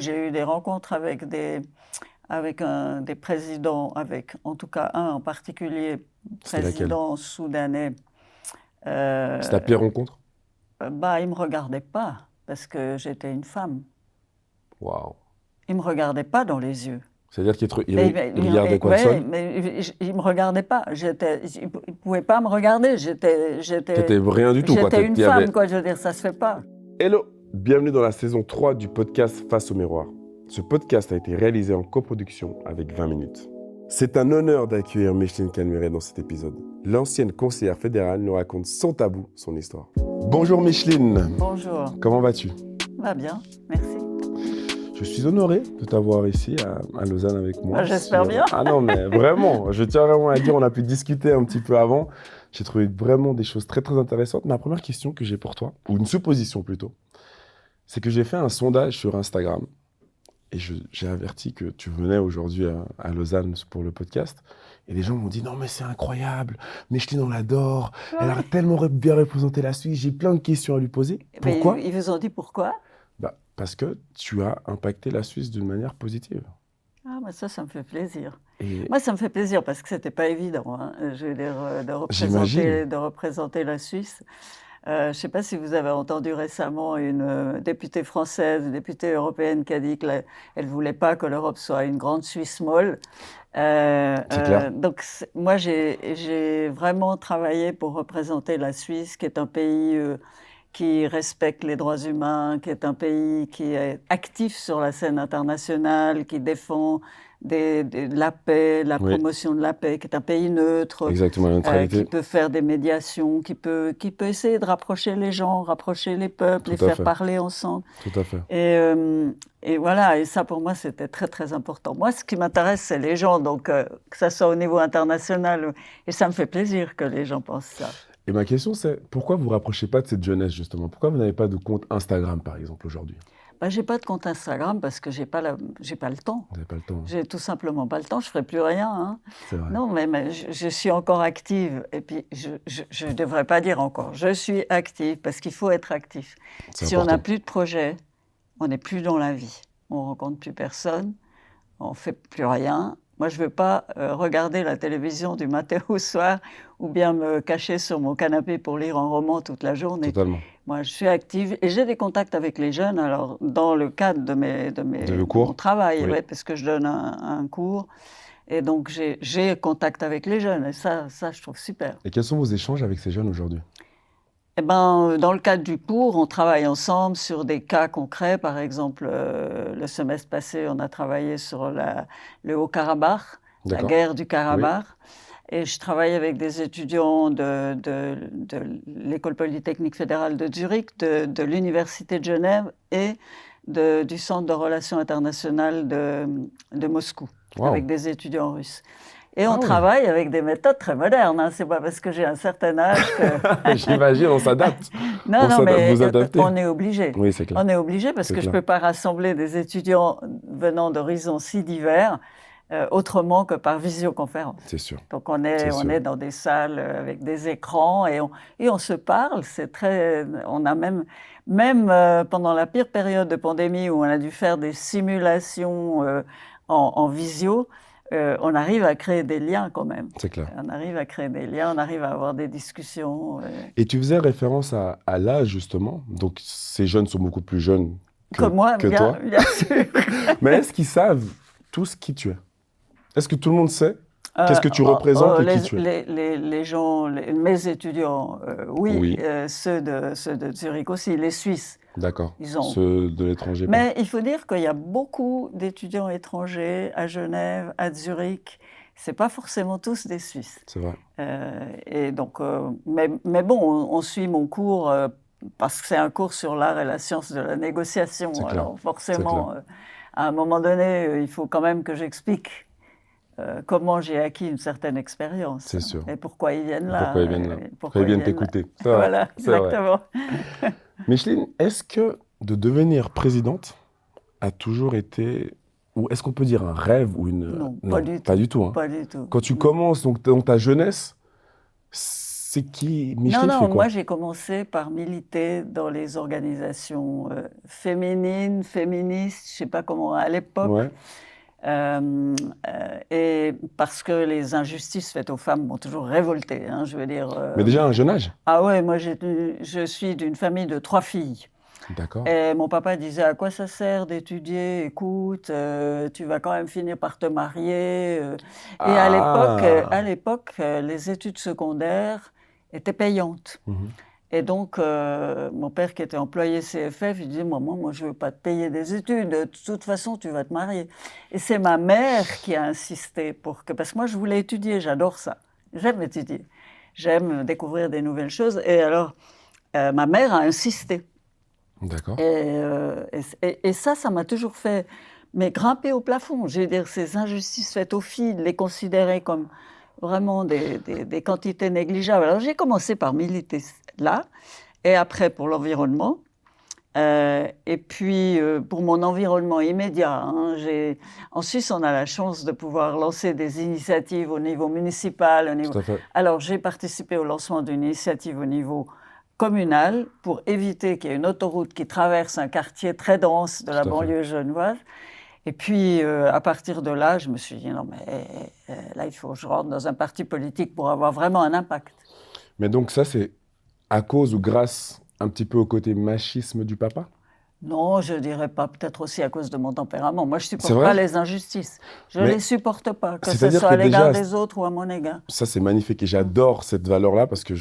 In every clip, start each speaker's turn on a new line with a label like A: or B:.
A: j'ai eu des rencontres avec des présidents, en tout cas un en particulier,
B: C'était laquelle?
A: président soudanais.
B: C'est ta pire rencontre?
A: Il ne me regardait pas parce que j'étais une femme.
B: Waouh.
A: Il ne me regardait pas dans les yeux.
B: C'est-à-dire qu'il regardait quoi, le sol?
A: Mais il ne me regardait pas. Il ne pouvait pas me regarder.
B: T'étais rien du tout, quoi.
A: J'étais une femme, quoi. Je veux dire, ça ne se fait pas.
B: Hello, bienvenue dans la saison 3 du podcast Face au miroir. Ce podcast a été réalisé en coproduction avec 20 minutes. C'est un honneur d'accueillir Micheline Calmeret dans cet épisode. L'ancienne conseillère fédérale nous raconte sans tabou son histoire. Bonjour Micheline.
A: Bonjour.
B: Comment vas-tu?
A: Va bien, merci.
B: Je suis honoré de t'avoir ici à Lausanne avec moi.
A: J'espère bien.
B: Ah non, mais vraiment, je tiens vraiment à dire, on a pu discuter un petit peu avant. J'ai trouvé vraiment des choses très, très intéressantes. Ma première question que j'ai pour toi, ou une supposition plutôt, c'est que j'ai fait un sondage sur Instagram et j'ai averti que tu venais aujourd'hui à Lausanne pour le podcast. Et les gens m'ont dit, non mais c'est incroyable, Micheline on l'adore, elle a tellement bien représenté la Suisse, j'ai plein de questions à lui poser. Pourquoi?
A: Ils vous ont dit pourquoi?
B: Parce que tu as impacté la Suisse d'une manière positive.
A: Ah, mais ça me fait plaisir. Moi, ça me fait plaisir parce que ce n'était pas évident, hein, je veux dire, de représenter la Suisse. Je ne sais pas si vous avez entendu récemment une députée française, une députée européenne qui a dit qu'elle ne voulait pas que l'Europe soit une grande Suisse molle.
B: C'est clair.
A: Donc, moi, j'ai vraiment travaillé pour représenter la Suisse, qui est un pays qui respecte les droits humains, qui est un pays qui est actif sur la scène internationale, qui défend la paix, la promotion de la paix, qui est un pays neutre,
B: exactement, la neutralité.
A: qui peut faire des médiations, qui peut essayer de rapprocher les gens, rapprocher les peuples, les faire parler ensemble.
B: Tout à fait.
A: Et voilà, et ça pour moi c'était très très important. Moi ce qui m'intéresse c'est les gens, donc que ça soit au niveau international, et ça me fait plaisir que les gens pensent ça.
B: Et ma question c'est, pourquoi vous ne vous rapprochez pas de cette jeunesse justement? Pourquoi vous n'avez pas de compte Instagram par exemple aujourd'hui?
A: J'ai pas de compte Instagram parce que j'ai pas le temps.
B: Vous n'avez pas le temps.
A: J'ai tout simplement pas le temps, je ferai plus rien. Hein.
B: C'est vrai.
A: Non, mais je suis encore active. Et puis, je ne devrais pas dire encore. Je suis active parce qu'il faut être actif. Si on n'a plus de projet, on n'est plus dans la vie. On rencontre plus personne, on fait plus rien. Moi, je veux pas regarder la télévision du matin au soir ou bien me cacher sur mon canapé pour lire un roman toute la journée.
B: Totalement.
A: Moi, je suis active et j'ai des contacts avec les jeunes. Alors, dans le cadre de mon travail,
B: oui.
A: Ouais, parce que je donne un cours. Et donc, j'ai contact avec les jeunes. Et ça, je trouve super.
B: Et quels sont vos échanges avec ces jeunes aujourd'hui?
A: Dans le cadre du cours, on travaille ensemble sur des cas concrets. Par exemple, le semestre passé, on a travaillé sur le Haut-Karabakh, la guerre du Karabakh. Oui. Et je travaille avec des étudiants de l'École polytechnique fédérale de Zurich, de l'Université de Genève et du Centre de relations internationales de Moscou, avec des étudiants russes. Et on travaille avec des méthodes très modernes. Hein. Ce n'est pas parce que j'ai un certain âge que...
B: J'imagine, on s'adapte.
A: Non, mais on est obligé.
B: Oui, c'est clair.
A: On est obligé parce que je ne peux pas rassembler des étudiants venant d'horizons si divers autrement que par visioconférence.
B: C'est sûr.
A: Donc on est dans des salles avec des écrans et on se parle. C'est très... On a même pendant la pire période de pandémie où on a dû faire des simulations en visio, on arrive à créer des liens quand même.
B: C'est clair.
A: On arrive à créer des liens, on arrive à avoir des discussions.
B: Et tu faisais référence à l'âge justement. Donc ces jeunes sont beaucoup plus jeunes que
A: moi,
B: toi.
A: Bien sûr.
B: Mais est-ce qu'ils savent tous qui tu es? Est-ce que tout le monde sait qu'est-ce que tu représentes et qui tu es?
A: Les gens, mes étudiants, oui. Ceux de Zurich aussi, les Suisses.
B: D'accord, ceux de l'étranger.
A: Mais il faut dire qu'il y a beaucoup d'étudiants étrangers à Genève, à Zurich. Ce n'est pas forcément tous des Suisses.
B: C'est vrai.
A: Et donc, mais bon, on suit mon cours parce que c'est un cours sur l'art et la science de la négociation. Alors forcément, à un moment donné, il faut quand même que j'explique comment j'ai acquis une certaine expérience.
B: C'est sûr.
A: Et pourquoi ils viennent là.
B: Pourquoi ils viennent t'écouter.
A: Voilà, exactement.
B: Micheline, est-ce que de devenir présidente a toujours été, ou est-ce qu'on peut dire un rêve ou une...
A: Non, pas du tout.
B: Pas du tout. Hein.
A: Pas du tout.
B: Quand tu commences donc, dans ta jeunesse, c'est qui
A: Non,
B: Micheline fait
A: non,
B: quoi?
A: moi j'ai commencé par militer dans les organisations féminines, féministes, je sais pas comment, à l'époque.
B: Ouais,
A: Et parce que les injustices faites aux femmes m'ont toujours révoltée, hein, je veux dire.
B: mais déjà à un jeune âge?
A: Ah ouais, moi je suis d'une famille de 3 filles.
B: D'accord.
A: Et mon papa disait: «À quoi ça sert d'étudier? Écoute, tu vas quand même finir par te marier». Et
B: Ah!
A: à l'époque, les études secondaires étaient payantes.
B: Mmh.
A: Et donc, mon père qui était employé CFF, il disait: «Maman, moi je veux pas te payer des études, de toute façon tu vas te marier». Et c'est ma mère qui a insisté pour que, parce que moi je voulais étudier, j'adore ça. J'aime étudier. J'aime découvrir des nouvelles choses, et alors, ma mère a insisté.
B: D'accord.
A: Et ça m'a toujours fait, mais grimper au plafond. Je veux dire, ces injustices faites aux filles, les considérer comme vraiment des quantités négligeables. Alors j'ai commencé par militer là, et après pour l'environnement. Et puis pour mon environnement immédiat, hein, en Suisse, on a la chance de pouvoir lancer des initiatives au niveau municipal.
B: Tout à fait.
A: Alors j'ai participé au lancement d'une initiative au niveau communal pour éviter qu'il y ait une autoroute qui traverse un quartier très dense de la
B: Tout à fait.
A: banlieue genevoise. Et puis à partir de là, je me suis dit non mais là il faut que je rentre dans un parti politique pour avoir vraiment un impact.
B: Mais donc ça, c'est à cause ou grâce un petit peu au côté machisme du papa?
A: Non, je dirais pas, peut-être aussi à cause de mon tempérament. Moi, je
B: C'est
A: supporte
B: vrai?
A: pas les injustices. Je
B: Mais
A: les supporte pas, que ce
B: c'est-à-dire
A: soit
B: que
A: à l'égard
B: déjà,
A: des autres ou à mon égard.
B: ça c'est magnifique et j'adore cette valeur-là parce que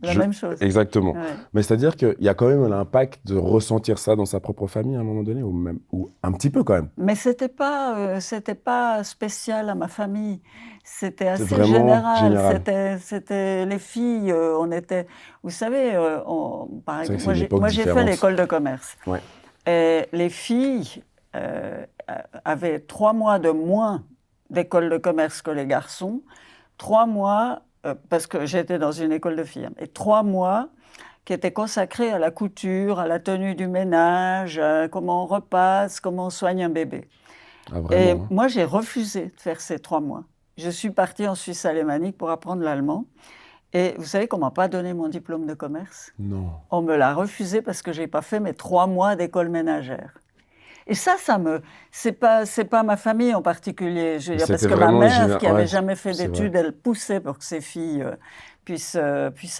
A: La même chose.
B: Exactement.
A: Ouais.
B: Mais c'est-à-dire qu'il y a quand même l'impact de ressentir ça dans sa propre famille à un moment donné, ou un petit peu quand même.
A: Mais c'était pas spécial à ma famille. C'était
B: C'est
A: assez
B: vraiment
A: général.
B: général.
A: C'était les filles. On était, vous savez, par
B: C'est vrai que
A: exemple,
B: c'est une époque
A: moi j'ai fait
B: différente.
A: l'école de commerce.
B: Ouais.
A: Et les filles avaient 3 mois de moins d'école de commerce que les garçons. 3 mois, parce que j'étais dans une école de filles, hein, et 3 mois qui étaient consacrés à la couture, à la tenue du ménage, comment on repasse, comment on soigne un bébé.
B: Ah,
A: Et
B: vraiment, hein.
A: moi, j'ai refusé de faire ces 3 mois. Je suis partie en Suisse alémanique pour apprendre l'allemand. Et vous savez qu'on ne m'a pas donné mon diplôme de commerce?
B: Non.
A: On me l'a refusé parce que je n'ai pas fait mes 3 mois d'école ménagère. Et ça c'est pas ma famille en particulier. Je veux dire, parce
B: C'était
A: que ma
B: vraiment
A: mère, qui n'avait
B: ouais,
A: jamais fait
B: c'est vrai.
A: d'études, elle poussait pour que ses filles puissent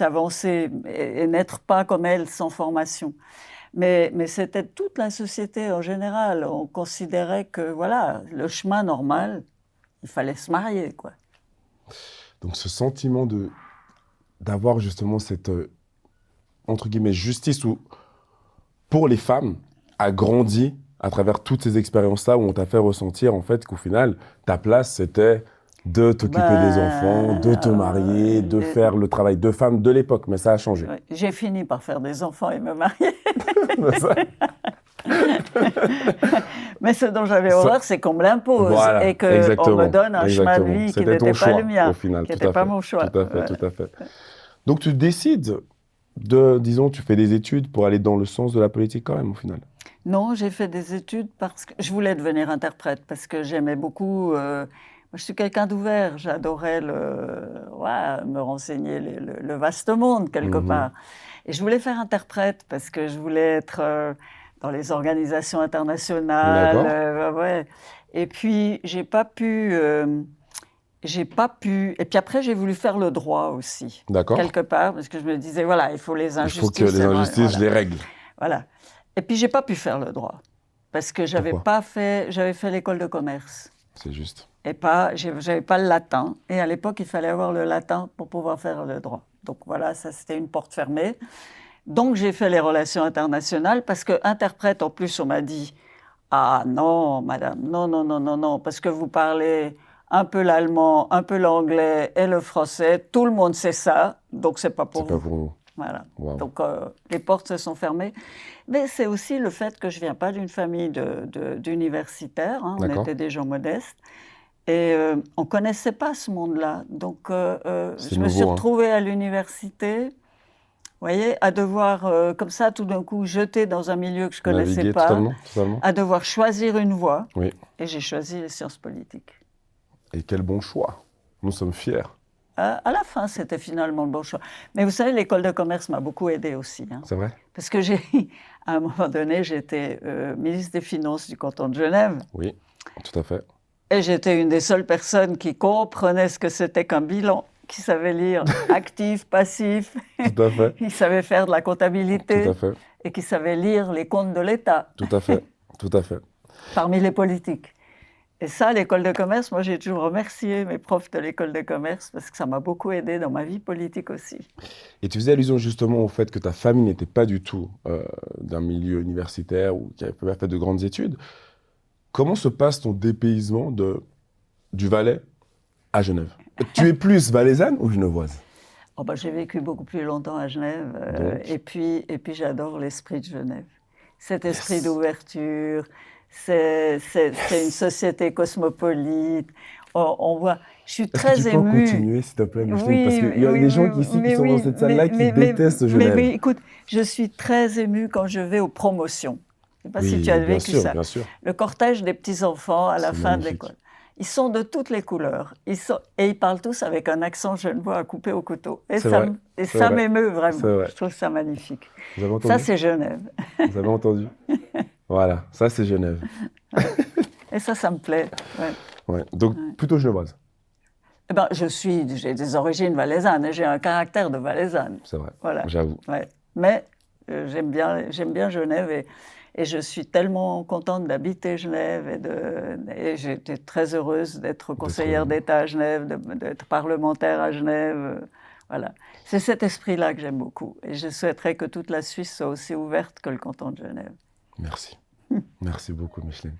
A: avancer et n'être pas comme elle, sans formation. Mais c'était toute la société en général. On considérait que, voilà, le chemin normal, il fallait se marier, quoi.
B: Donc ce sentiment d'avoir justement cette, entre guillemets, justice pour les femmes a grandi à travers toutes ces expériences-là où on t'a fait ressentir en fait qu'au final, ta place, c'était de t'occuper des enfants, de te marier, de faire le travail de femme de l'époque. Mais ça a changé.
A: Ouais, j'ai fini par faire des enfants et me marier. Mais ce dont j'avais horreur, c'est qu'on me l'impose,
B: Voilà,
A: et qu'on
B: exactement,
A: me donne un chemin de vie qui
B: C'était ton
A: n'était pas
B: choix,
A: le mien,
B: au final,
A: qui
B: tout
A: n'était
B: à
A: pas
B: fait,
A: mon choix.
B: tout à fait,
A: Voilà.
B: tout à fait. Donc tu décides disons, tu fais des études pour aller dans le sens de la politique quand même, au final.
A: Non, j'ai fait des études parce que je voulais devenir interprète, parce que j'aimais beaucoup. Moi, je suis quelqu'un d'ouvert, j'adorais me renseigner le vaste monde, quelque part. Et je voulais faire interprète parce que je voulais être dans les organisations internationales. Ouais. Et puis, j'ai pas pu. Et puis après, j'ai voulu faire le droit aussi,
B: D'accord.
A: quelque part, parce que je me disais, voilà, il faut les injustices.
B: Il faut que les injustices,
A: voilà.
B: je les règle.
A: Voilà. Et puis, j'ai pas pu faire le droit, parce que j'avais fait l'école de commerce.
B: C'est juste.
A: Et j'avais pas le latin. Et à l'époque, il fallait avoir le latin pour pouvoir faire le droit. Donc voilà, ça, c'était une porte fermée. Donc, j'ai fait les relations internationales, parce que interprète, en plus, on m'a dit, ah non, madame, non, non, non, non, non, parce que vous parlez un peu l'allemand, un peu l'anglais et le français. Tout le monde sait ça, donc c'est pas pour vous.
B: C'est pas pour nous.
A: Voilà.
B: Wow.
A: Donc les portes se sont fermées. Mais c'est aussi le fait que je viens pas d'une famille d'universitaires. Hein, on était des gens modestes. Et on connaissait pas ce monde-là. Donc je me suis retrouvée à l'université, vous voyez, à devoir, comme ça, tout d'un coup, jeter dans un milieu que je connaissais pas,
B: totalement.
A: à devoir choisir une voie.
B: Oui.
A: Et j'ai choisi les sciences politiques.
B: Et quel bon choix. Nous sommes fiers.
A: À la fin, c'était finalement le bon choix. Mais vous savez, l'école de commerce m'a beaucoup aidée aussi. Hein.
B: C'est vrai?
A: Parce que à un moment donné, j'étais ministre des Finances du canton de Genève.
B: Oui, tout à fait.
A: Et j'étais une des seules personnes qui comprenait ce que c'était qu'un bilan, qui savait lire actif, passif,
B: Tout à fait.
A: qui savait faire de la comptabilité
B: Tout à fait.
A: et qui savait lire les comptes de l'État.
B: Tout à fait. Tout à fait.
A: Parmi les politiques. Et ça, l'école de commerce, moi j'ai toujours remercié mes profs de l'école de commerce parce que ça m'a beaucoup aidé dans ma vie politique aussi.
B: Et tu faisais allusion justement au fait que ta famille n'était pas du tout d'un milieu universitaire ou qui avait pas fait de grandes études. Comment se passe ton dépaysement du Valais à Genève? Tu es plus valaisanne ou genevoise?
A: Oh ben, j'ai vécu beaucoup plus longtemps à Genève et puis j'adore l'esprit de Genève. Cet esprit d'ouverture, c'est une société cosmopolite. On voit, je suis très
B: Est-ce que tu peux
A: continuer,
B: continuer, s'il te plaît, Micheline? Parce qu'il y a des gens ici qui sont dans cette salle-là qui détestent Genève.
A: Mais écoute, je suis très émue quand je vais aux promotions. Je ne sais pas si tu as vécu ça.
B: Bien sûr.
A: Le cortège des petits-enfants à la fin de l'école. Ils sont de toutes les couleurs. Et ils parlent tous avec un accent genevois à couper au couteau. Et ça m'émeut vraiment. Je trouve ça magnifique.
B: Vous avez entendu?
A: Ça, c'est Genève.
B: Vous avez entendu? Voilà, ça, c'est Genève.
A: Et ça me plaît.
B: Ouais. Donc, plutôt genevoise.
A: Eh ben, j'ai des origines valaisannes et j'ai un caractère de valaisanne.
B: C'est vrai,
A: voilà.
B: J'avoue.
A: Ouais. Mais j'aime bien Genève et je suis tellement contente d'habiter Genève et j'étais très heureuse d'être conseillère d'État à Genève, d'être parlementaire à Genève. Voilà. C'est cet esprit-là que j'aime beaucoup. Et je souhaiterais que toute la Suisse soit aussi ouverte que le canton de Genève.
B: Merci. Merci beaucoup, Micheline.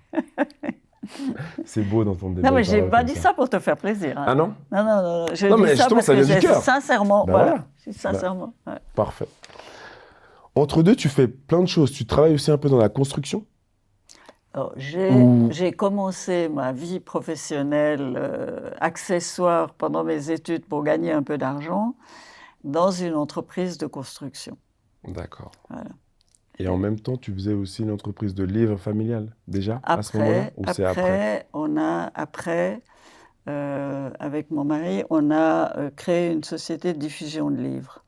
B: C'est beau d'entendre des belles
A: Non, mais je n'ai pas dit
B: ça
A: ça pour te faire plaisir. Hein.
B: Ah non?
A: Non. Je
B: non,
A: dis
B: mais
A: ça parce
B: ça
A: que
B: vient du cœur.
A: Sincèrement,
B: voilà.
A: Sincèrement. Ouais.
B: Parfait. Entre deux, tu fais plein de choses. Tu travailles aussi un peu dans la construction?
A: J'ai commencé ma vie professionnelle accessoire pendant mes études pour gagner un peu d'argent dans une entreprise de construction.
B: D'accord.
A: Voilà.
B: Et en même temps, tu faisais aussi une entreprise de livres familiales, déjà, à ce moment-là? Ou c'est après?
A: Avec mon mari, on a créé une société de diffusion de livres.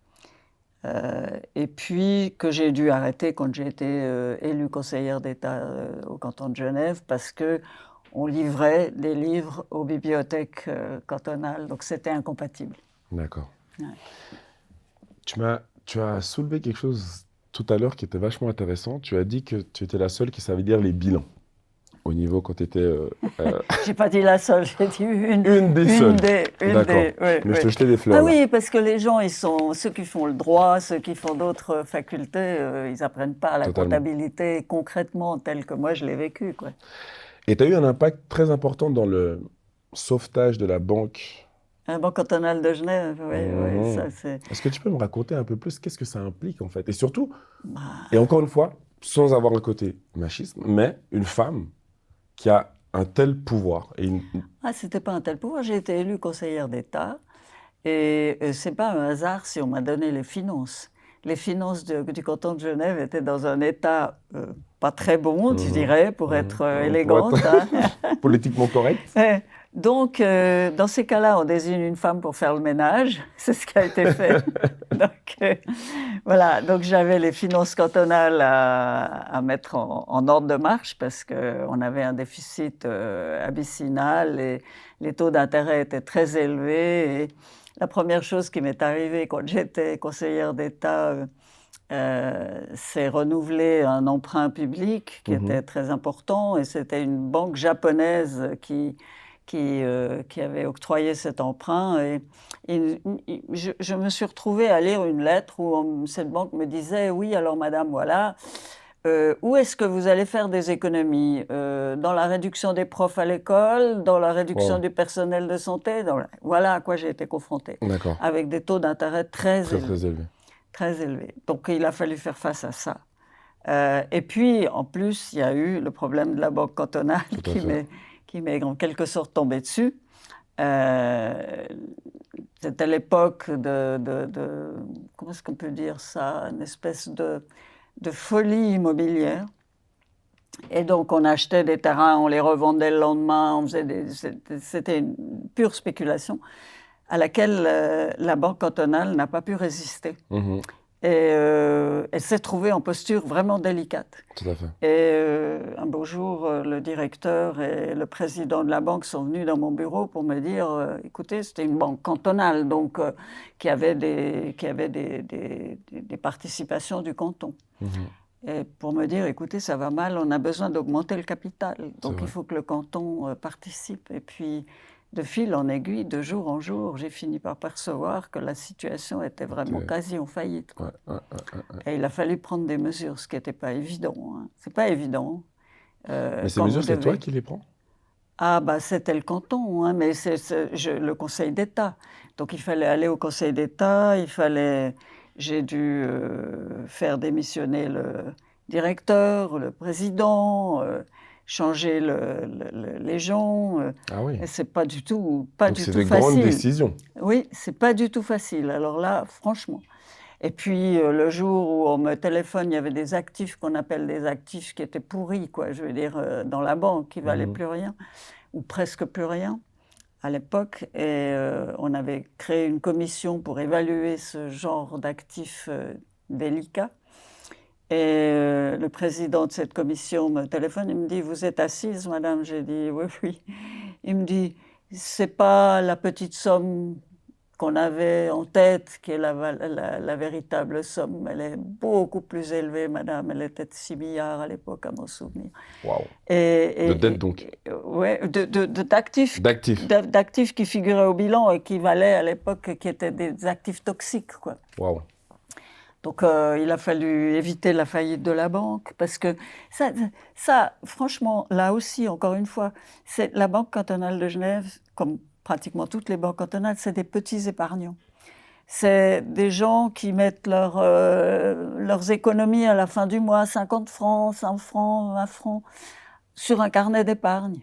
A: Et puis que j'ai dû arrêter quand j'ai été élue conseillère d'État au canton de Genève parce qu'on livrait des livres aux bibliothèques cantonales, donc c'était incompatible.
B: D'accord.
A: Ouais.
B: Tu as soulevé quelque chose tout à l'heure qui était vachement intéressant. Tu as dit que tu étais la seule qui savait lire les bilans au niveau quand tu étais...
A: J'ai pas dit la seule, j'ai dit une
B: des seules.
A: D'accord.
B: Mais je te jetais des fleurs.
A: Ah oui, parce que les gens, ceux qui font le droit, ceux qui font d'autres facultés, ils n'apprennent pas la comptabilité concrètement telle que moi je l'ai vécue. Quoi.
B: Et tu as eu un impact très important dans le sauvetage de la banque.
A: La Banque cantonale de Genève, oui. Ça, c'est...
B: Est-ce que tu peux me raconter un peu plus qu'est-ce que ça implique en fait? Et surtout, et encore une fois, sans avoir un côté machiste, mais une femme qui a un tel pouvoir.
A: C'était pas un tel pouvoir. J'ai été élue conseillère d'État et c'est pas un hasard si on m'a donné les finances. Les finances du canton de Genève étaient dans un état pas très bon, je dirais, pour être élégante.
B: Pour être politiquement correct.
A: Donc, dans ces cas-là, on désigne une femme pour faire le ménage. C'est ce qui a été fait. Donc, voilà. Donc, j'avais les finances cantonales à mettre en ordre de marche parce qu'on avait un déficit abyssinal et les taux d'intérêt étaient très élevés. Et la première chose qui m'est arrivée quand j'étais conseillère d'État, c'est renouveler un emprunt public qui était très important. Et c'était une banque japonaise qui avait octroyé cet emprunt. Et je me suis retrouvée à lire une lettre où cette banque me disait « Oui, alors madame, voilà, où est-ce que vous allez faire des économies dans la réduction des profs à l'école, dans la réduction du personnel de santé ?» Voilà à quoi j'ai été confrontée, avec des taux d'intérêt très élevés. Très élevés. Donc il a fallu faire face à ça. Et puis, en plus, il y a eu le problème de la banque cantonale qui m'est en quelque sorte tombé dessus. C'était l'époque comment est-ce qu'on peut dire ça, une espèce de folie immobilière. Et donc, on achetait des terrains, on les revendait le lendemain, c'était une pure spéculation. à laquelle la Banque cantonale n'a pas pu résister. Et elle s'est trouvée en posture vraiment délicate.
B: Tout à fait.
A: Et un beau jour, le directeur et le président de la banque sont venus dans mon bureau pour me dire écoutez, c'était une banque cantonale, donc qui avait des participations du canton. Et pour me dire écoutez, ça va mal, on a besoin d'augmenter le capital, donc il faut que le canton participe. Et puis, de fil en aiguille, de jour en jour, j'ai fini par percevoir que la situation était vraiment quasi en faillite, quoi. Et il a fallu prendre des mesures, ce qui n'était pas évident. Hein. C'est pas évident.
B: Mais ces mesures, c'est toi qui les prends?
A: Ah, bah, c'était le canton, hein, mais le Conseil d'État. Donc, il fallait aller au Conseil d'État, j'ai dû faire démissionner le directeur, le président, changer les gens.
B: Ah oui.
A: Et c'est pas du tout facile.
B: C'est des grandes décisions.
A: Oui, c'est pas du tout facile. Alors là, franchement. Et puis, le jour où on me téléphone, il y avait des actifs qu'on appelle des actifs qui étaient pourris, quoi. Je veux dire, dans la banque, qui valaient plus rien, ou presque plus rien à l'époque. Et on avait créé une commission pour évaluer ce genre d'actifs délicats. Et le président de cette commission me téléphone, il me dit « Vous êtes assise, madame ?» J'ai dit « Oui, oui ». Il me dit « C'est pas la petite somme qu'on avait en tête qui est la véritable somme. Elle est beaucoup plus élevée, madame. Elle était de 6 milliards à l'époque, à mon souvenir. »
B: Waouh. De dette, donc.
A: Oui, d'actifs. D'actifs qui figuraient au bilan et qui valaient à l'époque, qui étaient des actifs toxiques, quoi.
B: Waouh.
A: Donc, il a fallu éviter la faillite de la banque, parce que ça, franchement, là aussi, encore une fois, la Banque cantonale de Genève, comme pratiquement toutes les banques cantonales, c'est des petits épargnants. C'est des gens qui mettent leurs économies à la fin du mois, 50 francs, 100 francs, 20 francs, sur un carnet d'épargne,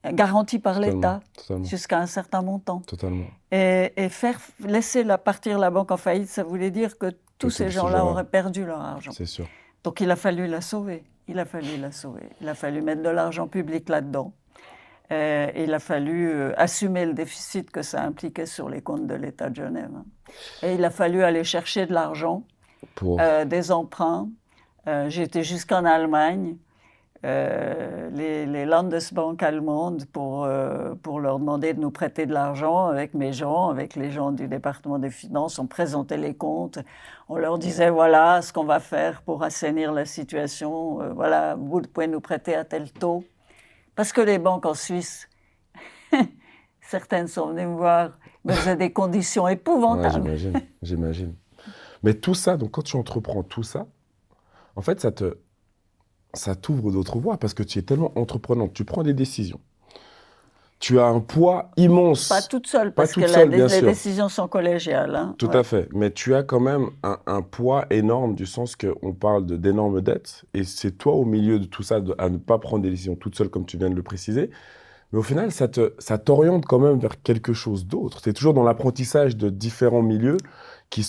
A: garanti par l'État, jusqu'à un certain montant.
B: Totalement.
A: Et laisser partir la banque en faillite, ça voulait dire que tous ces gens-là auraient perdu leur argent.
B: C'est sûr.
A: Donc il a fallu la sauver. Il a fallu mettre de l'argent public là-dedans. Et il a fallu assumer le déficit que ça impliquait sur les comptes de l'État de Genève. Et il a fallu aller chercher de l'argent, des emprunts. J'ai été jusqu'en Allemagne, les Landesbank allemandes, pour leur demander de nous prêter de l'argent avec mes gens, avec les gens du département des finances. On présentait les comptes, on leur disait voilà ce qu'on va faire pour assainir la situation, voilà, vous pouvez nous prêter à tel taux. Parce que les banques en Suisse, certaines sont venues me voir, me faisaient des conditions épouvantables.
B: Ouais, j'imagine. Mais tout ça, donc quand tu entreprends tout ça, en fait, ça t'ouvre d'autres voies parce que tu es tellement entreprenante. Tu prends des décisions. Tu as un poids immense.
A: Pas toute seule, parce que les décisions sont collégiales. Hein.
B: Tout à fait. Mais tu as quand même un poids énorme du sens qu'on parle d'énormes dettes. Et c'est toi au milieu de tout ça à ne pas prendre des décisions toute seule, comme tu viens de le préciser. Mais au final, ça t'oriente quand même vers quelque chose d'autre. Tu es toujours dans l'apprentissage de différents milieux qui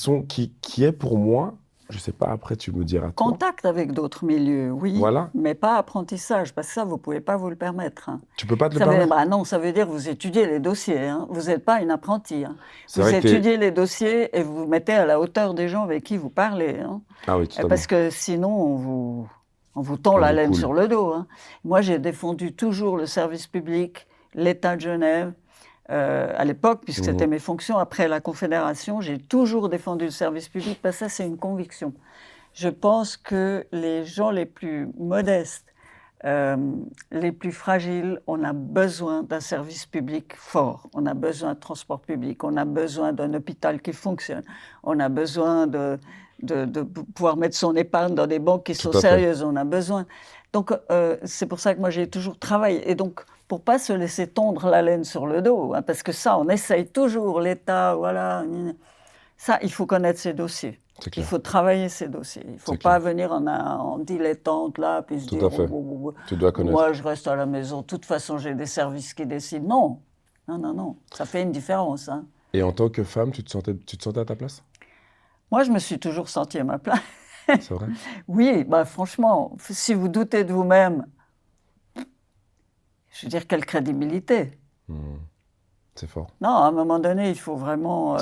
B: est pour moi... Je ne sais pas, après tu me diras.
A: Contact avec d'autres milieux, oui, voilà. Mais pas apprentissage, parce que ça, vous ne pouvez pas vous le permettre. Hein.
B: Tu ne peux pas te le permettre?
A: Non, ça veut dire que vous étudiez les dossiers, hein. Vous n'êtes pas une apprentie. Hein. Vous étudiez les dossiers et vous vous mettez à la hauteur des gens avec qui vous parlez. Hein.
B: Ah oui, totalement.
A: Parce que sinon, on vous tend la laine sur le dos. Hein. Moi, j'ai défendu toujours le service public, l'État de Genève. À l'époque, puisque c'était mes fonctions, après la Confédération, j'ai toujours défendu le service public, parce que ça, c'est une conviction. Je pense que les gens les plus modestes, les plus fragiles, on a besoin d'un service public fort, on a besoin de transport public, on a besoin d'un hôpital qui fonctionne, on a besoin de pouvoir mettre son épargne dans des banques qui sont sérieuses, on a besoin... Donc, c'est pour ça que moi, j'ai toujours travaillé. Et donc, pour ne pas se laisser tondre la laine sur le dos, hein, parce que ça, on essaye toujours, l'État, voilà. Ça, il faut connaître ses dossiers. Il faut travailler ses dossiers. Il ne faut pas venir en dilettante, là, puis se dire...
B: Tu dois connaître.
A: Moi, je reste à la maison. De toute façon, j'ai des services qui décident. Non. Ça fait une différence. Hein.
B: Et en tant que femme, tu te sentais à ta place?
A: Moi, je me suis toujours sentie à ma place.
B: C'est vrai?
A: Oui, franchement, si vous doutez de vous-même, je veux dire, quelle crédibilité.
B: C'est fort.
A: Non, à un moment donné, il faut vraiment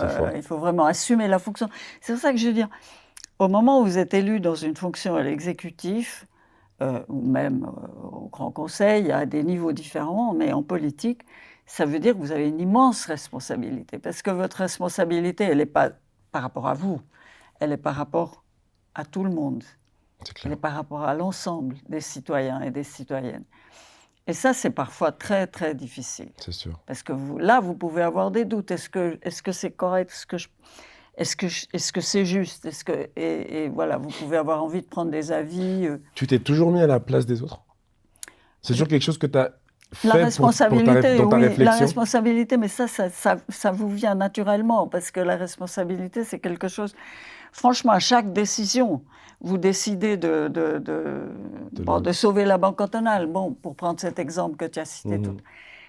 A: assumer la fonction. C'est pour ça que je veux dire, au moment où vous êtes élu dans une fonction à l'exécutif, ou même au Grand Conseil, à des niveaux différents, mais en politique, ça veut dire que vous avez une immense responsabilité. Parce que votre responsabilité, elle n'est pas par rapport à vous, elle est par rapport à tout le monde.
B: C'est
A: Elle est
B: clair.
A: par rapport à l'ensemble des citoyens et des citoyennes. Et ça, c'est parfois très, très difficile.
B: C'est sûr.
A: Parce que là, vous pouvez avoir des doutes. Est-ce que c'est correct? Est-ce que c'est juste? Et voilà, vous pouvez avoir envie de prendre des avis.
B: Tu t'es toujours mis à la place des autres? C'est toujours quelque chose que tu as
A: La
B: fait
A: responsabilité,
B: dans ta
A: oui, la
B: réflexion?
A: responsabilité, mais ça vous vient naturellement, parce que la responsabilité, c'est quelque chose... Franchement, à chaque décision, vous décidez de sauver la Banque cantonale, bon, pour prendre cet exemple que tu as cité tout.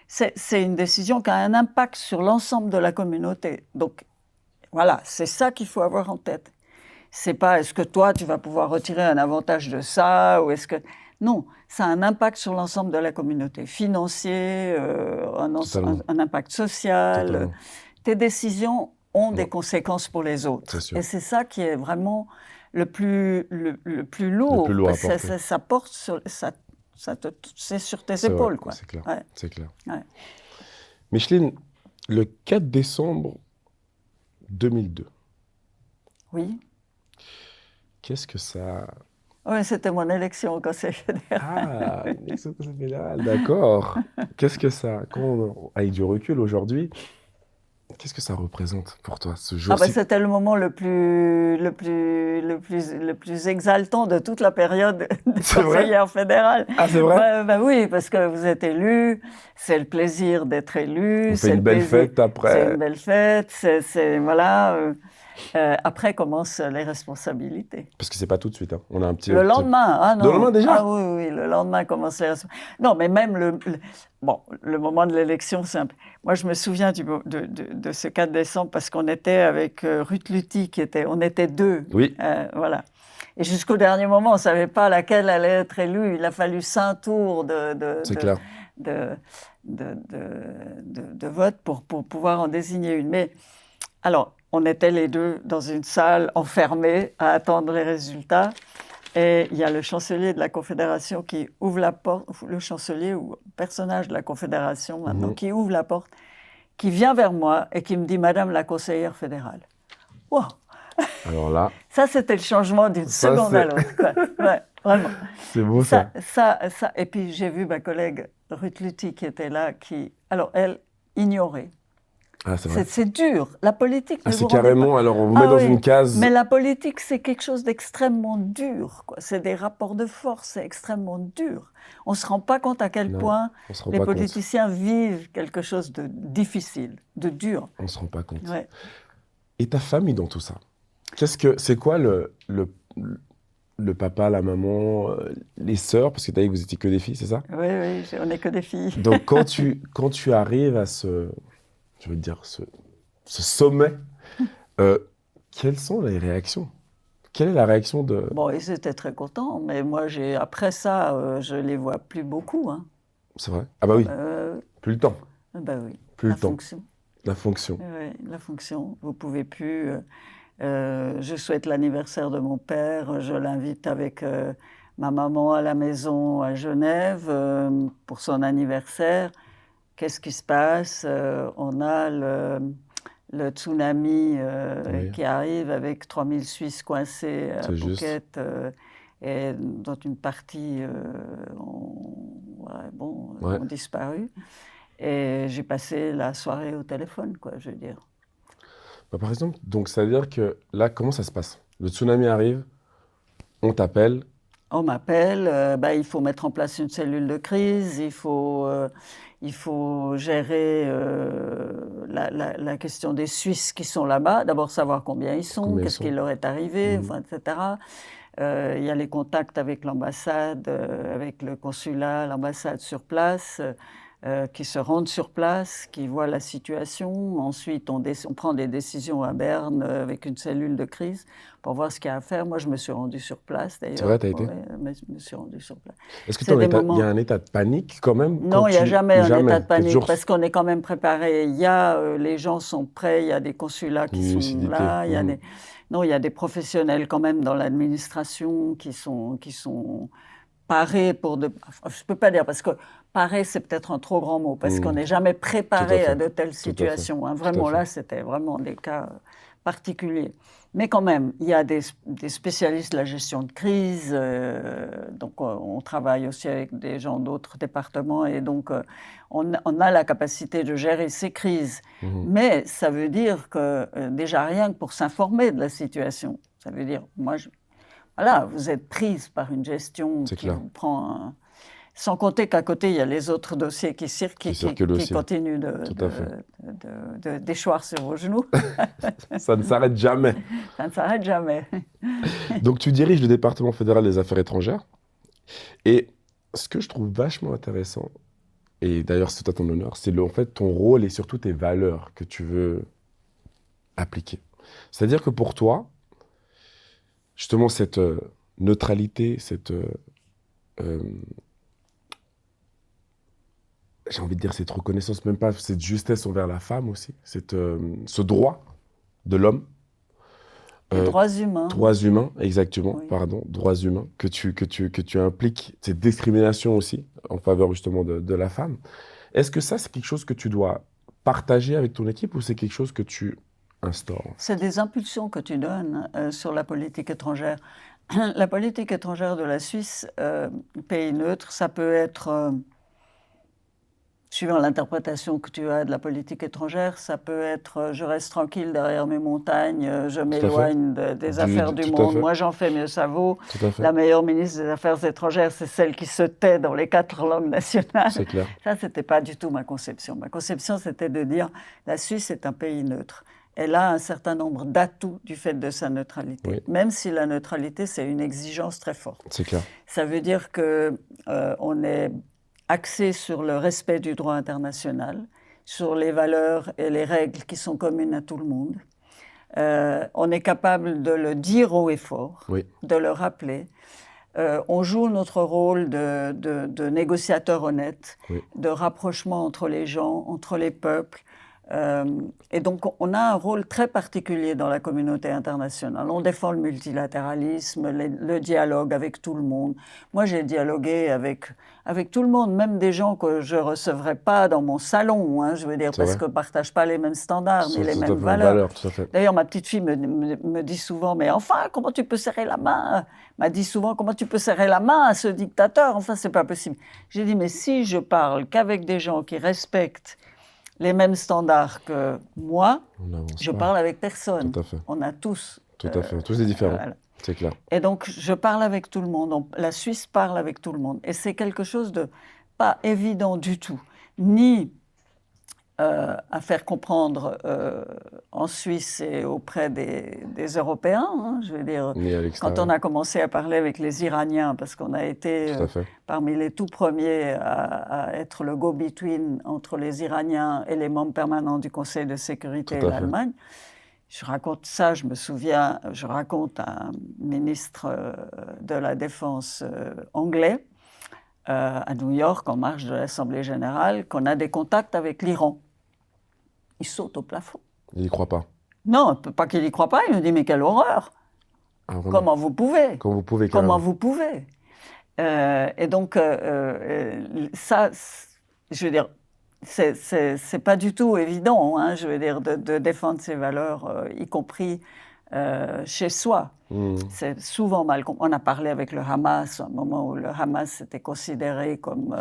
A: C'est une décision qui a un impact sur l'ensemble de la communauté. Donc, voilà, c'est ça qu'il faut avoir en tête. C'est pas est-ce que toi, tu vas pouvoir retirer un avantage de ça, ou est-ce que... Non, ça a un impact sur l'ensemble de la communauté, financier, un impact social.
B: Totalement.
A: Tes décisions ont des conséquences pour les autres.
B: C'est sûr.
A: Et c'est ça qui est vraiment le plus lourd.
B: Le plus lourd à
A: parce que
B: porter.
A: ça porte sur, c'est sur tes
B: C'est
A: épaules,
B: vrai,
A: quoi.
B: c'est clair.
A: Ouais.
B: C'est clair.
A: Ouais.
B: Micheline, le 4 décembre 2002,
A: Oui.
B: qu'est-ce que ça...
A: Oui, c'était mon élection au Conseil fédéral.
B: Ah, une élection au Conseil fédéral, d'accord. Qu'est-ce que ça... Avec du recul aujourd'hui, qu'est-ce que ça représente pour toi, ce
A: Ah
B: jour-ci?
A: ben, c'était le moment le plus exaltant de toute la période de
B: C'est vrai?
A: conseillère fédérale.
B: Ah, c'est vrai?
A: Ben oui, parce que vous êtes élu, c'est le plaisir d'être élu.
B: On fait une belle fête
A: C'est
B: après.
A: une belle fête, voilà. Après commencent les responsabilités.
B: Parce que c'est pas tout de suite, hein. On a un petit...
A: Le lendemain, ah non.
B: Le lendemain déjà?
A: Ah oui, oui, le lendemain commence les responsabilités. Non, mais même le moment de l'élection, c'est un peu... Moi, je me souviens de ce 4 décembre parce qu'on était avec Ruth Luthi, on était deux.
B: Oui.
A: Voilà. Et jusqu'au dernier moment, on ne savait pas laquelle allait être élue. Il a fallu 5 tours
B: C'est clair.
A: de vote pour pouvoir en désigner une. Mais alors, on était les deux dans une salle enfermée à attendre les résultats. Et il y a le chancelier de la Confédération qui ouvre la porte, le chancelier ou personnage de la Confédération maintenant, qui ouvre la porte, qui vient vers moi et qui me dit « Madame la conseillère fédérale ». Wow.
B: Alors là...
A: Ça, c'était le changement d'une seconde à l'autre, quoi. Ouais, vraiment.
B: C'est beau, ça.
A: Et puis, j'ai vu ma collègue Ruth Luthi qui était là, alors, elle, ignorait.
B: Ah, c'est vrai.
A: C'est dur. La politique...
B: Ah, c'est carrément... Alors, on vous met dans une case...
A: Mais la politique, c'est quelque chose d'extrêmement dur, quoi. C'est des rapports de force, c'est extrêmement dur. On ne se rend pas compte à quel point les politiciens vivent quelque chose de difficile, de dur.
B: On ne se rend pas compte.
A: Ouais.
B: Et ta famille dans tout ça? C'est quoi le papa, la maman, les sœurs? Parce que tu as dit que vous étiez que des filles, c'est ça?
A: Oui, on n'est que des filles.
B: Donc, quand tu arrives à ce sommet, quelles sont les réactions? Quelle est la réaction de...
A: Bon, ils étaient très contents, mais moi, après ça, je ne les vois plus beaucoup. Hein.
B: C'est vrai? Ah bah oui, plus le temps.
A: Bah oui,
B: Plus
A: la
B: le temps.
A: fonction.
B: La fonction.
A: Oui, la fonction. Vous ne pouvez plus... je souhaite l'anniversaire de mon père, je l'invite avec ma maman à la maison à Genève pour son anniversaire. Qu'est-ce qui se passe? On a le tsunami qui arrive avec 3000 Suisses coincés à Phuket et dont une partie ont disparu. Et j'ai passé la soirée au téléphone, quoi, je veux dire.
B: Bah, par exemple, donc ça veut dire que là, comment ça se passe? Le tsunami arrive, on t'appelle.
A: On m'appelle, il faut mettre en place une cellule de crise, il faut gérer la question des Suisses qui sont là-bas, d'abord savoir combien ils sont, qu'est-ce qui leur est arrivé, etc. Il y a les contacts avec l'ambassade, avec le consulat, l'ambassade sur place. qui se rendent sur place, qui voient la situation. Ensuite, on prend des décisions à Berne avec une cellule de crise pour voir ce qu'il y a à faire. Moi, je me suis rendue sur place, d'ailleurs.
B: C'est vrai, t'as été?
A: Ouais, je me suis rendue sur place.
B: Est-ce que
A: Il
B: y a un état de panique quand même
A: Non, il n'y a jamais un état de panique
B: toujours...
A: parce qu'on est quand même préparé. Les gens sont prêts, il y a des consulats qui sont là, non, il y a des professionnels quand même dans l'administration qui sont parés pour je ne peux pas dire, parce que parés, c'est peut-être un trop grand mot, parce qu'on n'est jamais préparé à de telles situations. Hein. Vraiment, là, c'était vraiment des cas particuliers. Mais quand même, il y a des spécialistes de la gestion de crise, donc on travaille aussi avec des gens d'autres départements, et donc on a la capacité de gérer ces crises. Mais ça veut dire que déjà rien que pour s'informer de la situation, ça veut dire, voilà, vous êtes prise par une gestion qui vous prend... Sans compter qu'à côté, il y a les autres dossiers qui continuent d'échoir sur vos genoux.
B: Ça ne s'arrête jamais.
A: Ça ne s'arrête jamais.
B: Donc, tu diriges le département fédéral des affaires étrangères. Et ce que je trouve vachement intéressant, et d'ailleurs c'est à ton honneur, c'est en fait ton rôle et surtout tes valeurs que tu veux appliquer. C'est-à-dire que pour toi, justement, cette neutralité, j'ai envie de dire cette reconnaissance, même pas cette justesse envers la femme aussi, ce droit de l'homme.
A: Les droits humains.
B: Droits humains, exactement,
A: oui.
B: Pardon, droits humains, que tu impliques, cette discrimination aussi en faveur justement de la femme. Est-ce que ça, c'est quelque chose que tu dois partager avec ton équipe ou c'est quelque chose que tu instaures?
A: C'est des impulsions que tu donnes sur la politique étrangère. La politique étrangère de la Suisse, pays neutre, ça peut être... suivant l'interprétation que tu as de la politique étrangère, ça peut être je reste tranquille derrière mes montagnes, je m'éloigne des affaires du monde, moi j'en fais mieux ça vaut. La meilleure ministre des Affaires étrangères, c'est celle qui se tait dans les 4 langues nationales.
B: C'est clair.
A: Ça, ce n'était pas du tout ma conception. Ma conception, c'était de dire la Suisse est un pays neutre. Elle a un certain nombre d'atouts du fait de sa neutralité.
B: Oui.
A: Même si la neutralité, c'est une exigence très forte.
B: C'est clair.
A: Ça veut dire qu'on est axé sur le respect du droit international, sur les valeurs et les règles qui sont communes à tout le monde. On est capable de le dire haut et fort,
B: oui.
A: de le rappeler. On joue notre rôle de négociateur honnête,
B: oui.
A: de rapprochement entre les gens, entre les peuples. Et donc, on a un rôle très particulier dans la communauté internationale. On défend le multilatéralisme, le dialogue avec tout le monde. Moi, j'ai dialogué avec tout le monde, même des gens que je ne recevrais pas dans mon salon, hein, je veux dire, parce qu'on ne partage pas les mêmes standards ni les mêmes valeurs. D'ailleurs, ma petite fille me dit souvent, mais enfin, comment tu peux serrer la main? M'a dit souvent, comment tu peux serrer la main à ce dictateur? Enfin, ce n'est pas possible. J'ai dit, mais si je parle qu'avec des gens qui respectent les mêmes standards que moi, je parle avec personne.
B: Tout à fait.
A: On a tous...
B: Tout à fait, tous des différents, voilà. C'est clair.
A: Et donc, je parle avec tout le monde. La Suisse parle avec tout le monde. Et c'est quelque chose de pas évident du tout, ni à faire comprendre en Suisse et auprès des Européens. Hein, je veux dire, quand on a commencé à parler avec les Iraniens, parce qu'on a été parmi les tout premiers à être le go-between entre les Iraniens et les membres permanents du Conseil de sécurité et l'Allemagne. Je raconte ça, je me souviens, je raconte à un ministre de la Défense anglais à New York, en marge de l'Assemblée générale, qu'on a des contacts avec l'Iran. Il saute au plafond.
B: Il n'y croit pas.
A: Non, pas qu'il n'y croit pas, il me dit, mais quelle horreur! Comment vous pouvez? Comment vous pouvez? Et donc, ça, je veux dire, c'est pas du tout évident, hein, je veux dire, de défendre ses valeurs, y compris chez soi. C'est souvent mal compris. On a parlé avec le Hamas, à un moment où le Hamas était considéré comme,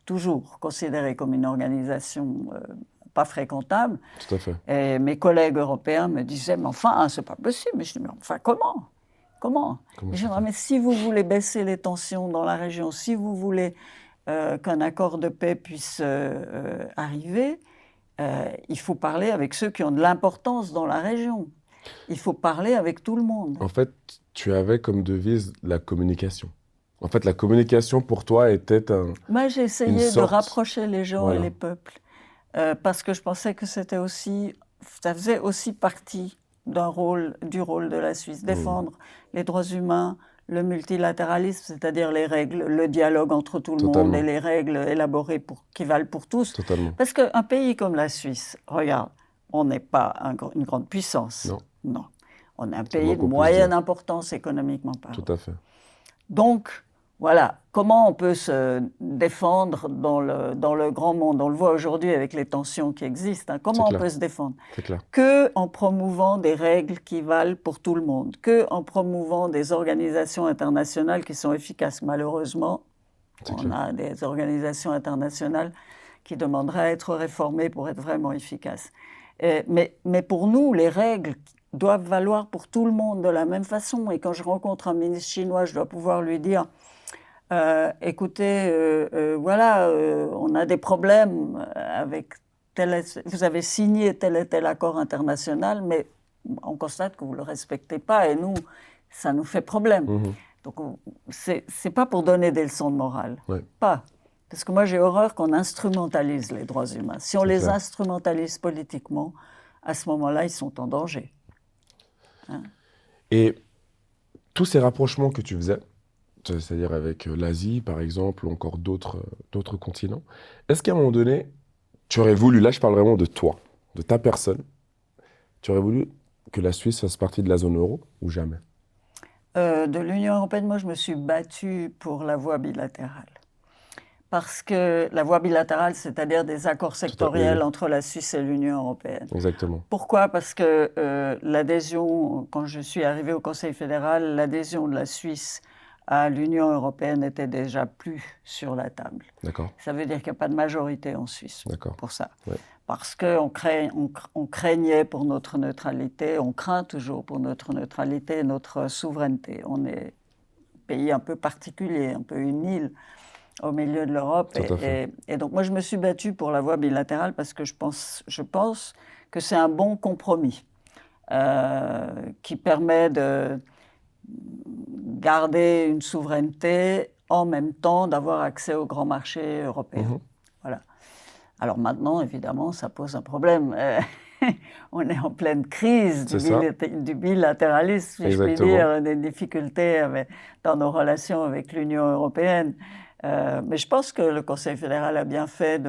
A: toujours considéré comme une organisation pas fréquentable.
B: Tout à fait.
A: Et mes collègues européens me disaient, mais enfin, c'est pas possible. Mais je dis, mais enfin, comment? Je dis, mais si vous voulez baisser les tensions dans la région, si vous voulez qu'un accord de paix puisse arriver, il faut parler avec ceux qui ont de l'importance dans la région. Il faut parler avec tout le monde.
B: En fait, tu avais comme devise la communication. En fait, la communication pour toi était
A: Moi, j'ai
B: une
A: essayé de
B: sorte...
A: rapprocher les gens et
B: Voilà,
A: les peuples, parce que je pensais que c'était aussi, ça faisait aussi partie du rôle de la Suisse, défendre les droits humains, le multilatéralisme, c'est-à-dire les règles, le dialogue entre tout le monde et
B: totalement,
A: les règles élaborées qui valent pour tous.
B: totalement.
A: Parce qu'un pays comme la Suisse, regarde, on n'est pas une grande puissance,
B: Non,
A: non. On est un
B: c'est le moins
A: pays de
B: qu'on puisse dire.
A: moyenne importance économiquement
B: Tout
A: parlant.
B: à fait.
A: Donc, voilà, comment on peut se défendre dans le grand monde? On le voit aujourd'hui avec les tensions qui existent, hein.
B: C'est
A: Comment on
B: clair,
A: peut se défendre?
B: c'est clair.
A: Que en promouvant des règles qui valent pour tout le monde, que en promouvant des organisations internationales qui sont efficaces. Malheureusement,
B: C'est
A: on
B: clair.
A: a des organisations internationales qui demanderaient à être réformées pour être vraiment efficaces. Mais pour nous, les règles doivent valoir pour tout le monde de la même façon. Et quand je rencontre un ministre chinois, je dois pouvoir lui dire écoutez, voilà, on a des problèmes avec vous avez signé tel et tel accord international, mais on constate que vous ne le respectez pas et nous, ça nous fait problème.
B: Mhm.
A: Donc, c'est pas pour donner des leçons de morale.
B: Ouais,
A: Pas. Parce que moi, j'ai horreur qu'on instrumentalise les droits humains. Si on
B: c'est
A: les
B: clair.
A: instrumentalise politiquement, à ce moment-là, ils sont en danger. Hein.
B: Et tous ces rapprochements que tu faisais, c'est-à-dire avec l'Asie, par exemple, ou encore d'autres continents, est-ce qu'à un moment donné, tu aurais voulu, là je parle vraiment de toi, de ta personne, tu aurais voulu que la Suisse fasse partie de la zone euro ou jamais?
A: De l'Union européenne, moi, je me suis battue pour la voie bilatérale. Parce que la voie bilatérale, c'est-à-dire des accords
B: Oui,
A: sectoriels
B: oui,
A: entre la Suisse et l'Union européenne.
B: exactement.
A: Pourquoi? Parce que l'adhésion, quand je suis arrivée au Conseil fédéral, l'adhésion de la Suisse à l'Union européenne n'était déjà plus sur la table.
B: D'accord,
A: Ça veut dire qu'il n'y a pas de majorité en Suisse
B: d'accord.
A: pour ça.
B: Ouais.
A: Parce qu'on on craignait pour notre neutralité, on craint toujours pour notre neutralité et notre souveraineté. On est un pays un peu particulier, un peu une île au milieu de l'Europe.
B: Tout à fait.
A: Et donc, moi, je me suis battue pour la voie bilatérale parce que je pense que c'est un bon compromis qui permet de garder une souveraineté en même temps d'avoir accès au grand marché européen.
B: Mhm.
A: Voilà. Alors maintenant, évidemment, ça pose un problème. On est en pleine crise
B: C'est ça,
A: du bilatéralisme, si je puis
B: exactement.
A: dire, des difficultés dans nos relations avec l'Union européenne. Mais je pense que le Conseil fédéral a bien fait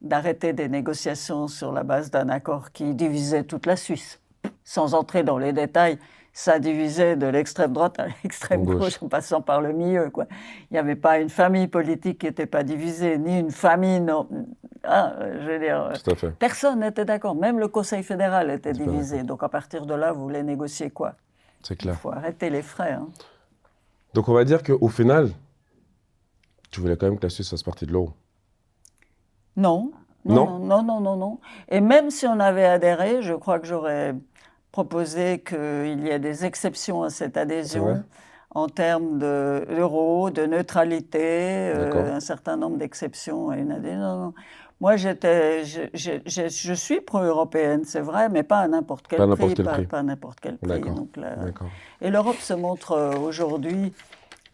A: d'arrêter des négociations sur la base d'un accord qui divisait toute la Suisse. Sans entrer dans les détails, ça divisait de l'extrême droite à l'extrême gauche en passant par le milieu, quoi. Il n'y avait pas une famille politique qui n'était pas divisée, ni une famille non. Ah, je veux dire,
B: Tout à fait.
A: personne n'était d'accord. Même le Conseil fédéral était
B: C'est pas
A: divisé.
B: d'accord.
A: Donc à partir de là, vous voulez négocier quoi?
B: C'est
A: Il
B: clair.
A: faut arrêter les frais. Hein.
B: Donc on va dire qu'au final, tu voulais quand même que la Suisse fasse partie de l'euro.
A: Non, non, non, non, non, non, non. Et même si on avait adhéré, je crois que j'aurais proposé qu'il y ait des exceptions à cette
B: C'est vrai?
A: adhésion en termes d'euro, de neutralité,
B: D'accord.
A: un certain nombre d'exceptions à une adhésion. Non, non. Moi, je suis pro-européenne, c'est vrai, mais pas à n'importe quel
B: Pas à n'importe
A: prix.
B: quel prix.
A: Pas à n'importe quel prix.
B: D'accord.
A: Donc,
B: D'accord.
A: et l'Europe se montre aujourd'hui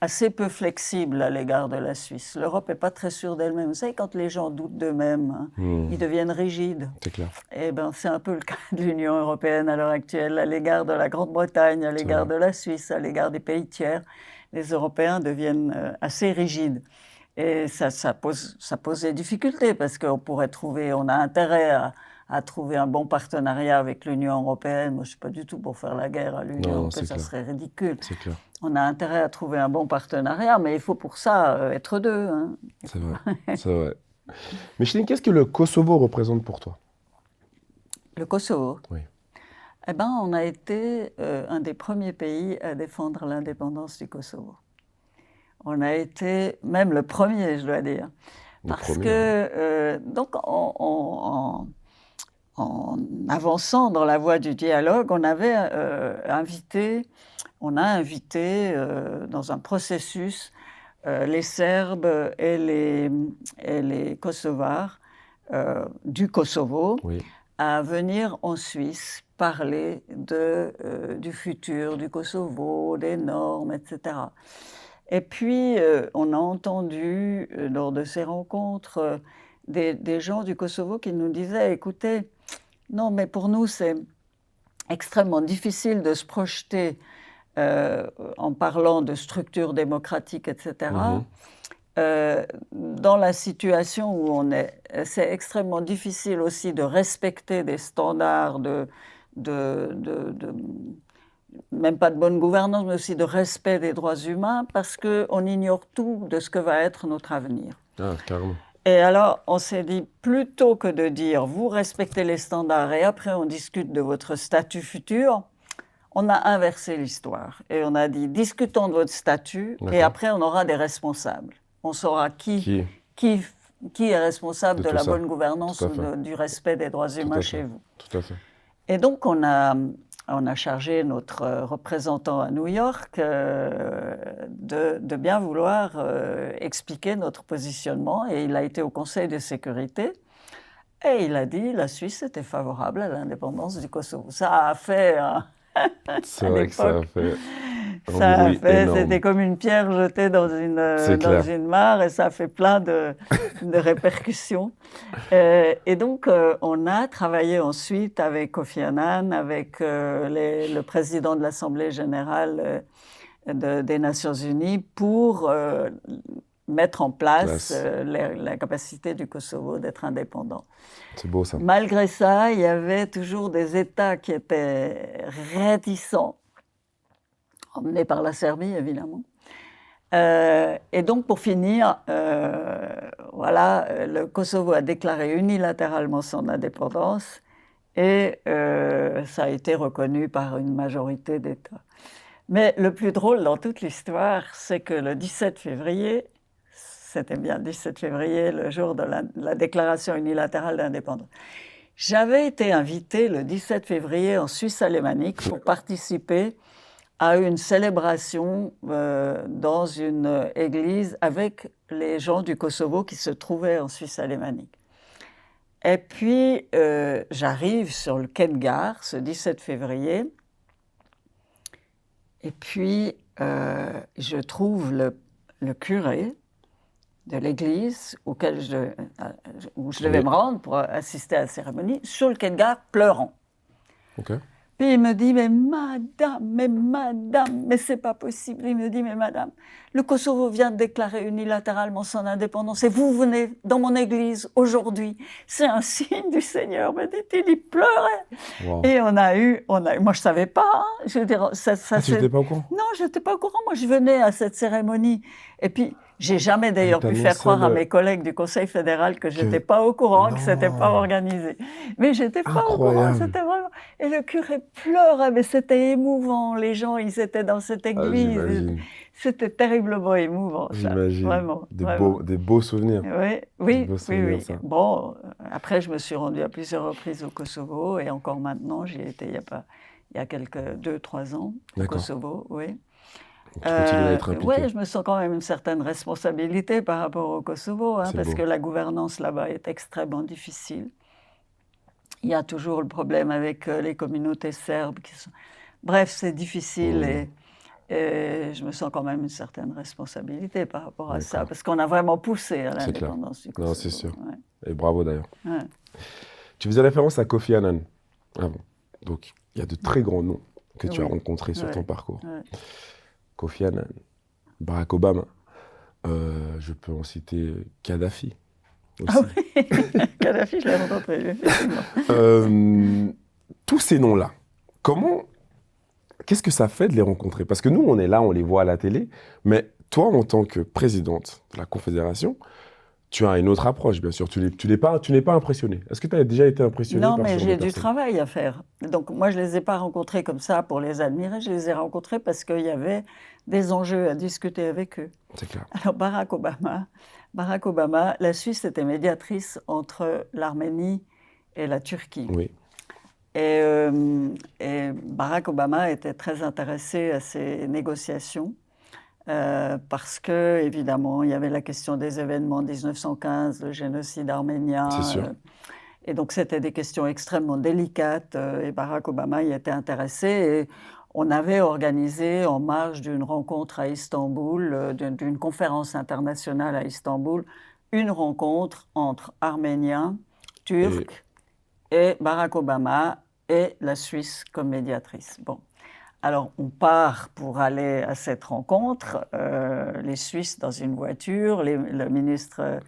A: assez peu flexible à l'égard de la Suisse. L'Europe n'est pas très sûre d'elle-même. Vous savez, quand les gens doutent d'eux-mêmes, hein, ils deviennent rigides.
B: C'est clair.
A: Eh ben, c'est un peu le cas de l'Union européenne à l'heure actuelle, à l'égard de la Grande-Bretagne, à l'égard de la Suisse, à l'égard des pays tiers. Les Européens deviennent assez rigides. Et ça pose des difficultés parce on a intérêt à trouver un bon partenariat avec l'Union européenne. Moi, je ne suis pas du tout pour faire la guerre à l'Union européenne, ça serait ridicule.
B: C'est clair.
A: On a intérêt à trouver un bon partenariat, mais il faut pour ça être deux. Hein.
B: C'est vrai, c'est vrai. Micheline, qu'est-ce que le Kosovo représente pour toi?
A: Le Kosovo?
B: Oui.
A: Eh ben, on a été un des premiers pays à défendre l'indépendance du Kosovo. On a été même le premier, je dois dire. Parce que, donc, en avançant dans la voie du dialogue, on a invité dans un processus les Serbes et les Kosovars du Kosovo à venir en Suisse parler du futur du Kosovo, des normes, etc. Et puis, on a entendu, lors de ces rencontres, des gens du Kosovo qui nous disaient: «Écoutez, non, mais pour nous, c'est extrêmement difficile de se projeter, en parlant de structures démocratiques et cetera,
B: Mhm.
A: dans la situation où on est. C'est extrêmement difficile aussi de respecter des standards de même pas de bonne gouvernance, mais aussi de respect des droits humains, parce qu'on ignore tout de ce que va être notre avenir».
B: Ah, carrément.
A: Et alors, on s'est dit, plutôt que de dire, vous respectez les standards et après on discute de votre statut futur, on a inversé l'histoire. Et on a dit, discutons de votre statut et
B: D'accord.
A: après on aura des responsables. On saura
B: Qui
A: qui, qui est responsable
B: de
A: de
B: tout
A: la
B: ça?
A: bonne gouvernance
B: Tout à
A: ou
B: fait.
A: du respect des droits
B: Tout
A: humains
B: à
A: chez
B: fait.
A: vous.
B: Tout à fait.
A: Et donc, on a chargé notre représentant à New York de bien vouloir expliquer notre positionnement. Et il a été au Conseil de sécurité et il a dit la Suisse était favorable à l'indépendance du Kosovo. Ça a fait,
B: C'est
A: à
B: vrai que ça a
A: l'époque,
B: fait un bruit
A: c'était
B: énorme.
A: comme une pierre jetée
B: C'est
A: dans
B: clair.
A: une mare et ça a fait plein de répercussions. Et donc, on a travaillé ensuite avec Kofi Annan, avec le président de l'Assemblée générale des Nations Unies pour mettre en place la capacité du Kosovo d'être indépendant.
B: C'est beau ça.
A: Malgré ça, il y avait toujours des États qui étaient réticents, emmenés par la Serbie évidemment. Et donc, pour finir, voilà, le Kosovo a déclaré unilatéralement son indépendance et ça a été reconnu par une majorité d'États. Mais le plus drôle dans toute l'histoire, c'est que le 17 février, c'était bien le 17 février, le jour de la déclaration unilatérale d'indépendance, j'avais été invitée le 17 février en Suisse alémanique pour participer à une célébration dans une église avec les gens du Kosovo qui se trouvaient en Suisse alémanique. Et puis, j'arrive sur le quai de gare ce 17 février, et puis je trouve le curé de l'église où je devais me rendre pour assister à la cérémonie, sur le quai de gare, pleurant.
B: Ok.
A: Puis il me dit, mais madame, mais c'est pas possible. Il me dit, mais madame, le Kosovo vient de déclarer unilatéralement son indépendance et vous venez dans mon église aujourd'hui. C'est un signe du Seigneur, me dit-il, il pleurait.
B: Wow.
A: Et moi je savais pas, hein. Je veux dire,
B: Tu n'étais pas au courant?
A: Non, je n'étais pas au courant. Moi, je venais à cette cérémonie. Et puis, j'ai jamais d'ailleurs pu faire croire à mes collègues du Conseil fédéral que je n'étais pas au courant, que ce n'était pas organisé. Mais je n'étais pas au courant, c'était vraiment... Et le curé pleurait, mais c'était émouvant. Les gens, ils étaient dans cette église. C'était terriblement émouvant, ça.
B: J'imagine.
A: Vraiment,
B: des beaux souvenirs.
A: Oui,
B: beaux souvenirs, ça.
A: Bon, après, je me suis rendue à plusieurs reprises au Kosovo et encore maintenant, j'y étais il y a quelques 2-3 ans au Kosovo, oui.
B: Tu continues à être impliqué.
A: Oui, je me sens quand même une certaine responsabilité par rapport au Kosovo, hein, parce que la gouvernance là-bas est extrêmement difficile. Il y a toujours le problème avec les communautés serbes. Bref, c'est difficile et je me sens quand même une certaine responsabilité par rapport à ça, parce qu'on a vraiment poussé à l'indépendance du Kosovo.
B: Non, c'est sûr. Ouais. Et bravo d'ailleurs.
A: Ouais.
B: Tu faisais référence à Kofi Annan. Ah bon. Donc, il y a de très grands noms que tu as rencontrés sur ton parcours. Ouais. Kofi Annan, Barack Obama, je peux en citer Kadhafi aussi.
A: Ah oui, Kadhafi, je l'ai rencontré, effectivement.
B: Tous ces noms-là, qu'est-ce que ça fait de les rencontrer? Parce que nous, on est là, on les voit à la télé, mais toi, en tant que présidente de la Confédération, tu as une autre approche, bien sûr. Tu n'es pas impressionné. Est-ce que tu as déjà été impressionné par ce genre de personnes?
A: Non, mais j'ai du travail à faire. Donc, moi, je ne les ai pas rencontrés comme ça pour les admirer. Je les ai rencontrés parce qu'il y avait des enjeux à discuter avec eux.
B: C'est clair.
A: Alors, Barack Obama, la Suisse était médiatrice entre l'Arménie et la Turquie.
B: Oui.
A: Et Barack Obama était très intéressé à ces négociations. Parce que, évidemment, il y avait la question des événements de 1915, le génocide arménien.
B: C'est sûr.
A: Et donc, c'était des questions extrêmement délicates et Barack Obama y était intéressé. Et on avait organisé en marge d'une rencontre à Istanbul, d'une conférence internationale à Istanbul, une rencontre entre Arméniens, Turcs et Barack Obama et la Suisse comme médiatrice. Bon. Alors, on part pour aller à cette rencontre, les Suisses dans une voiture, les ministres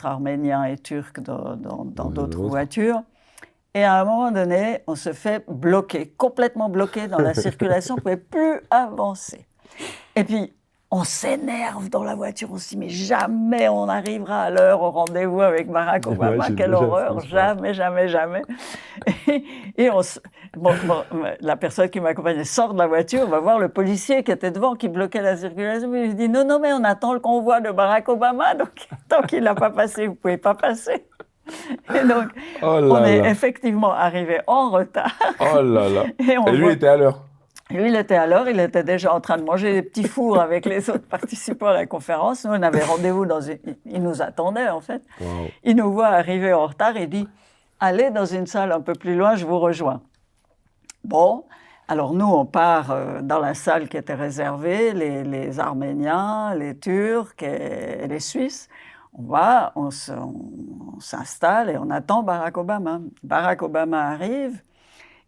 A: arméniens et turcs dans d'autres voitures. Et à un moment donné, on se fait bloquer, complètement bloqué dans la circulation, on ne pouvait plus avancer. Et puis, on s'énerve dans la voiture, on se dit, mais jamais on arrivera à l'heure au rendez-vous avec Barack Obama, quelle horreur, jamais, jamais, jamais. Et la personne qui m'accompagnait sort de la voiture, on va voir le policier qui était devant, qui bloquait la circulation, il lui dit, non, non, mais on attend le convoi de Barack Obama, donc tant qu'il n'a pas passé, vous ne pouvez pas passer. Et donc, on est effectivement arrivé en retard.
B: Oh là là. Et lui, il était à l'heure.
A: Lui, il était à l'heure, il était déjà en train de manger des petits fours avec les autres participants à la conférence. Nous, on avait rendez-vous il nous attendait, en fait.
B: Wow.
A: Il nous voit arriver en retard, il dit « Allez dans une salle un peu plus loin, je vous rejoins. » Bon, alors nous, on part dans la salle qui était réservée, les Arméniens, les Turcs et les Suisses. On s'installe et on attend Barack Obama. Barack Obama arrive.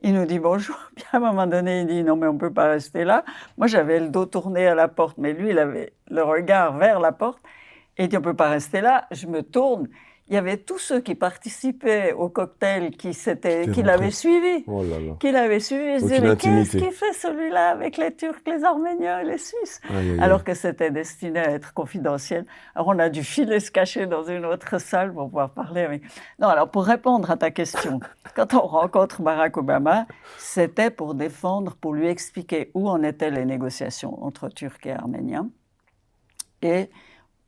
A: Il nous dit bonjour, puis à un moment donné, il dit non mais on ne peut pas rester là. Moi j'avais le dos tourné à la porte, mais lui il avait le regard vers la porte, et il dit on ne peut pas rester là. Je me tourne, il y avait tous ceux qui participaient au cocktail qui l'avaient suivi.
B: Oh là là.
A: Qui l'avaient suivi. Je disais mais qu'est-ce qu'il fait celui-là avec les Turcs, les Arméniens et les Suisses? Alors que c'était destiné à être confidentiel. Alors on a dû filer se cacher dans une autre salle pour pouvoir parler avec... Non, alors pour répondre à ta question, quand on rencontre Barack Obama, c'était pour lui expliquer où en étaient les négociations entre Turcs et Arméniens et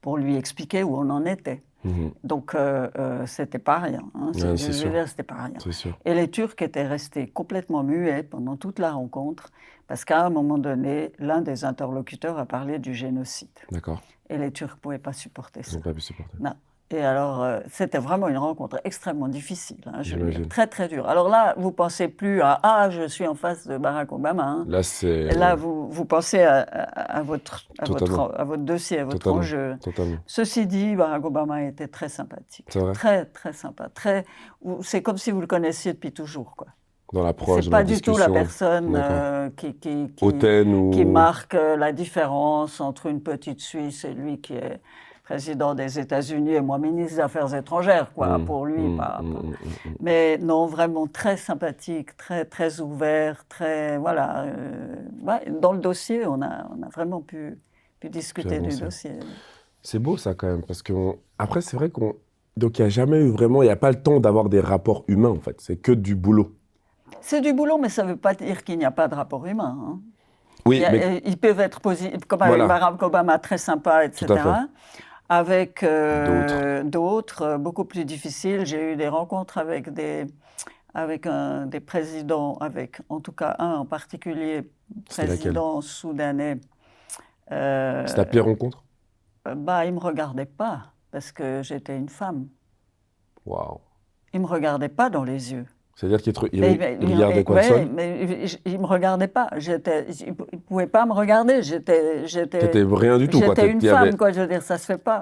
A: pour lui expliquer où on en était. Donc, c'était pas rien. Hein. C'était pas rien. Et les Turcs étaient restés complètement muets pendant toute la rencontre, parce qu'à un moment donné, l'un des interlocuteurs a parlé du génocide.
B: D'accord.
A: Et les Turcs ne pouvaient pas supporter ça.
B: Ils n'ont pas pu supporter.
A: Non. Et alors, c'était vraiment une rencontre extrêmement difficile, hein, très très dure. Alors là, vous ne pensez plus à « Ah, je suis en face de Barack Obama hein. ». Là, vous pensez à votre dossier, à votre enjeu.
B: Totalement.
A: Ceci dit, Barack Obama était très sympathique.
B: C'est vrai.
A: Très, très sympa. C'est comme si vous le connaissiez depuis toujours, quoi.
B: Dans l'approche,
A: c'est pas du tout la personne qui marque la différence entre une petite Suisse et lui qui est président des États-Unis et moi ministre des Affaires étrangères, quoi, pour lui. Mais non, vraiment très sympathique, très, très ouvert, très, voilà. Dans le dossier, on a vraiment pu discuter du dossier.
B: C'est beau ça quand même, parce que après c'est vrai donc il n'y a jamais eu vraiment, il n'y a pas le temps d'avoir des rapports humains en fait, c'est que du boulot.
A: C'est du boulot, mais ça ne veut pas dire qu'il n'y a pas de rapport humain. Hein.
B: Oui, mais...
A: Ils peuvent être positifs, comme avec Barack Obama, très sympa, etc. Avec d'autres, beaucoup plus difficiles. J'ai eu des rencontres avec des présidents, en tout cas un en particulier, président soudanais.
B: C'était la pire rencontre?
A: Il ne me regardait pas, parce que j'étais une femme.
B: Waouh.
A: Il ne me regardait pas dans les yeux.
B: C'est-à-dire qu'il regardait quoi, le sol?
A: Mais il ne me regardait pas. Il ne pouvait pas me regarder.
B: T'étais rien du tout, quoi.
A: J'étais une femme, quoi. Je veux dire, ça ne se fait pas.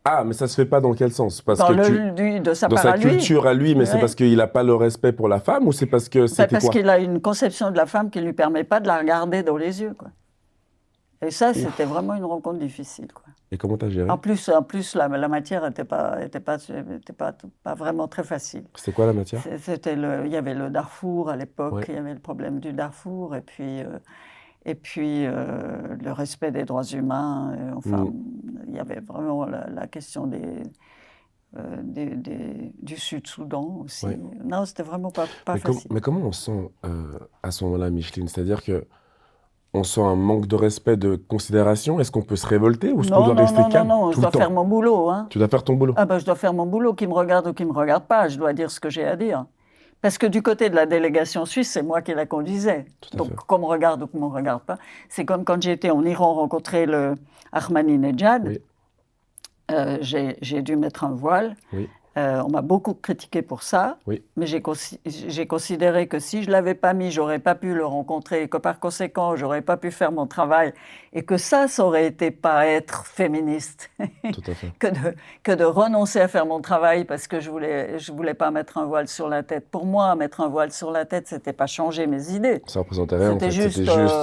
B: Ah, mais ça ne se fait pas dans quel sens? Parce
A: dans
B: que
A: de sa
B: dans sa culture à lui, mais c'est parce qu'il n'a pas le respect pour la femme ou c'est parce que c'était quoi?
A: Parce qu'il a une conception de la femme qui ne lui permet pas de la regarder dans les yeux, quoi. Et ça, c'était vraiment une rencontre difficile, quoi.
B: Et comment tu as géré?
A: En plus, la matière n'était pas vraiment très facile.
B: C'était quoi la matière?
A: Il y avait le Darfour à l'époque, il y avait le problème du Darfour, et puis le respect des droits humains. Il y avait vraiment la question du Sud-Soudan aussi.
B: Ouais.
A: Non, c'était vraiment pas facile.
B: Mais comment on sent à ce moment-là, Micheline? C'est-à-dire que on sent un manque de respect, de considération? Est-ce qu'on peut se révolter ou est-ce qu'on doit rester calme?
A: Non, je dois faire mon boulot. Hein.
B: Tu dois faire ton boulot?
A: Je dois faire mon boulot, qu'il me regarde ou qu'il ne me regarde pas. Je dois dire ce que j'ai à dire. Parce que du côté de la délégation suisse, c'est moi qui la conduisais. Donc, qu'on me regarde ou qu'on ne me regarde pas. C'est comme quand j'étais en Iran rencontrer le Ahmadinejad.
B: Oui.
A: J'ai dû mettre un voile.
B: Oui.
A: On m'a beaucoup critiqué pour ça, mais j'ai considéré que si je ne l'avais pas mis, je n'aurais pas pu le rencontrer et que par conséquent, je n'aurais pas pu faire mon travail et que ça aurait été pas être féministe.
B: Tout à fait.
A: que de renoncer à faire mon travail parce que je voulais pas mettre un voile sur la tête. Pour moi, mettre un voile sur la tête, c'était pas changer mes idées.
B: Ça représentait rien,
A: c'était
B: en fait.
A: Juste,
B: c'était juste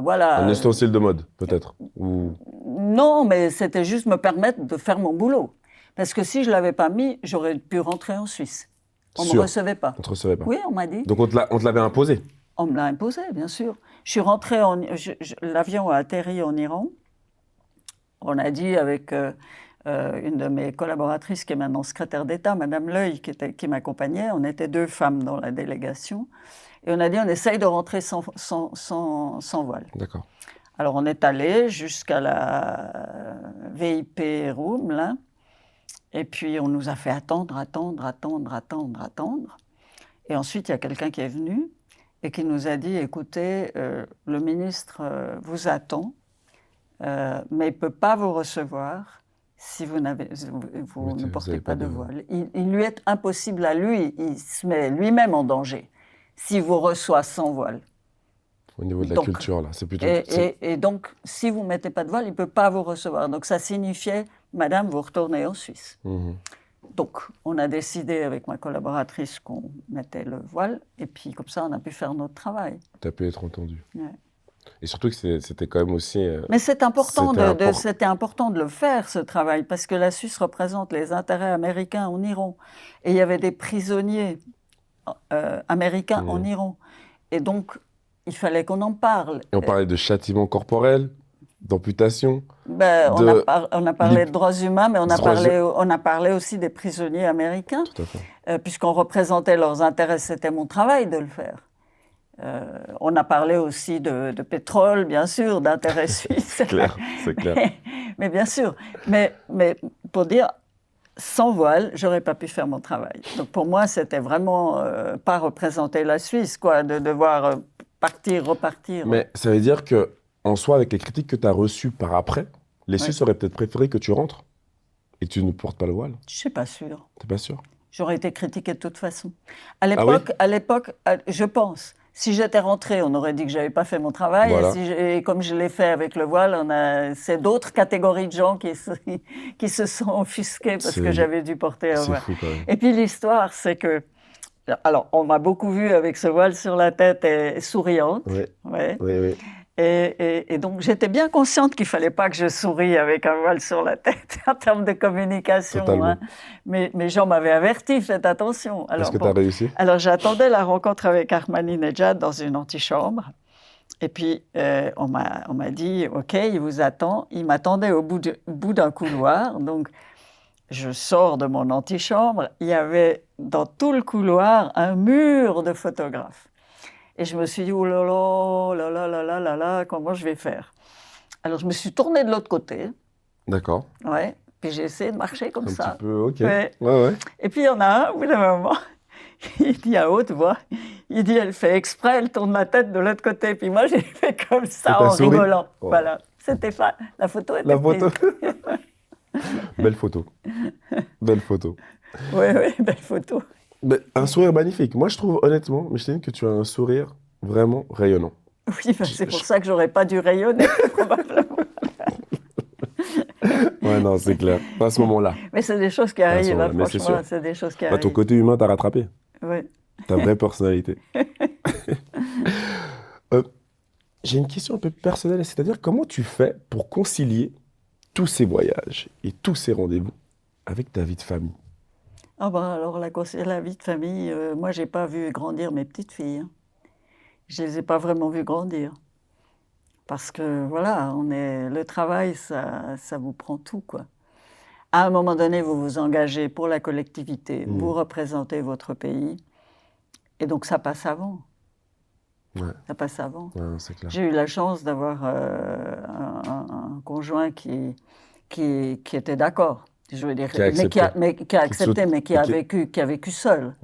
A: voilà.
B: un ustensile de mode, peut-être. Ou...
A: Non, mais c'était juste me permettre de faire mon boulot. Parce que si je ne l'avais pas mis, j'aurais pu rentrer en Suisse. On ne me recevait pas.
B: On ne te recevait pas.
A: Oui, on m'a dit.
B: Donc on te l'avait imposé.
A: On me l'a imposé, bien sûr. Je suis rentrée, l'avion a atterri en Iran. On a dit avec une de mes collaboratrices qui est maintenant secrétaire d'État, Madame L'Oeil, qui m'accompagnait, on était 2 femmes dans la délégation, et on a dit on essaye de rentrer sans voile.
B: D'accord.
A: Alors on est allé jusqu'à la VIP Room, là. Et puis, on nous a fait attendre. Et ensuite, il y a quelqu'un qui est venu et qui nous a dit, écoutez, le ministre vous attend, mais il ne peut pas vous recevoir si vous ne portez pas de voile. Il lui est impossible à lui, il se met lui-même en danger s'il vous reçoit sans voile.
B: Au niveau de la culture, là, c'est plutôt...
A: Et donc, si vous ne mettez pas de voile, il ne peut pas vous recevoir. Donc, ça signifiait, madame, vous retournez en Suisse. Donc, on a décidé avec ma collaboratrice qu'on mettait le voile, et puis comme ça, on a pu faire notre travail.
B: Tu as pu être entendu.
A: Ouais.
B: Et surtout que c'était quand même aussi...
A: Mais c'était important de le faire, ce travail, parce que la Suisse représente les intérêts américains en Iran. Et il y avait des prisonniers américains en Iran. Et donc, il fallait qu'on en parle.
B: Et on parlait de châtiment corporel, d'amputation.
A: On a parlé de droits humains, mais on a parlé aussi des prisonniers américains.
B: Tout à fait.
A: Puisqu'on représentait leurs intérêts, c'était mon travail de le faire. On a parlé aussi de pétrole, bien sûr, d'intérêts suisses.
B: C'est clair.
A: Mais bien sûr. Mais pour dire, sans voile, j'aurais pas pu faire mon travail. Donc pour moi, c'était vraiment pas représenter la Suisse, quoi, de devoir partir, repartir.
B: Mais ça veut dire que, en soi, avec les critiques que tu as reçues par après, les Suisses auraient peut-être préféré que tu rentres et que tu ne portes pas le voile.
A: Je suis pas sûre.
B: T'es pas sûre?
A: J'aurais été critiquée de toute façon. À l'époque, je pense. Si j'étais rentrée, on aurait dit que je n'avais pas fait mon travail.
B: Voilà.
A: Et comme je l'ai fait avec le voile, c'est d'autres catégories de gens qui se sont offusqués parce que j'avais dû porter un voile.
B: C'est fou quand même.
A: Et puis l'histoire, c'est que... Alors, on m'a beaucoup vue avec ce voile sur la tête et souriante.
B: Oui.
A: Et donc, j'étais bien consciente qu'il ne fallait pas que je sourie avec un voile sur la tête en termes de communication. Hein. Mais Jean m'avait averti, faites attention.
B: Est-ce que tu as réussi?
A: Alors, j'attendais la rencontre avec Ahmadinejad dans une antichambre. Et puis, on m'a dit, OK, il vous attend. Il m'attendait au bout d'un couloir. Donc, je sors de mon antichambre. Il y avait dans tout le couloir un mur de photographes. Et je me suis dit, oh là là, comment je vais faire? Alors, je me suis tournée de l'autre côté.
B: D'accord.
A: Ouais. Puis j'ai essayé de marcher comme ça.
B: Un petit peu, OK.
A: Ouais.
B: Ouais.
A: Et puis, il y en a un, au bout d'un moment, il dit à haute voix, il dit, elle fait exprès, elle tourne la tête de l'autre côté. Puis moi, j'ai fait comme ça en rigolant. Oh. Voilà. C'était pas... La photo était prise.
B: Belle photo. Belle photo.
A: Oui, belle photo.
B: Mais un sourire magnifique. Moi, je trouve honnêtement, Micheline, que tu as un sourire vraiment rayonnant.
A: Oui, c'est pour ça que j'aurais pas dû rayonner, probablement.
B: Ouais, non, c'est clair. Pas à ce moment-là.
A: Mais c'est des choses qui arrivent, hein, franchement. C'est des choses qui arrivent.
B: Ton côté humain t'a rattrapé.
A: Oui.
B: Ta vraie personnalité. J'ai une question un peu personnelle, c'est-à-dire comment tu fais pour concilier tous ces voyages et tous ces rendez-vous avec ta vie de famille?
A: Ah ben alors la vie de famille, moi j'ai pas vu grandir mes petites filles. Hein. Je les ai pas vraiment vues grandir. Parce que voilà, le travail, ça vous prend tout, quoi. À un moment donné, vous vous engagez pour la collectivité, vous représentez votre pays, et donc ça passe avant.
B: Ouais.
A: Ça passe avant.
B: Ouais, c'est clair.
A: J'ai eu la chance d'avoir un conjoint qui était d'accord. Je veux dire, qui a accepté, mais qui a vécu seul,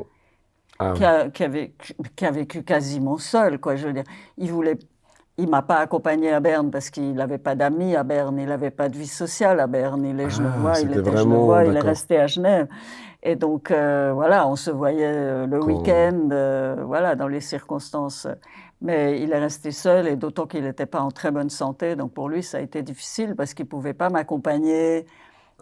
A: qui a vécu quasiment seul, quoi. Je veux dire, il voulait. il ne m'a pas accompagné à Berne parce qu'il n'avait pas d'amis à Berne, il n'avait pas de vie sociale à Berne. Il est genevois, il
B: c'était
A: était
B: vraiment...
A: genevois, il est
B: D'accord.
A: resté à Genève. Et donc, voilà, on se voyait le
B: Quand...
A: week-end, voilà, dans les circonstances. Mais il est resté seul, et d'autant qu'il n'était pas en très bonne santé. Donc, pour lui, ça a été difficile parce qu'il ne pouvait pas m'accompagner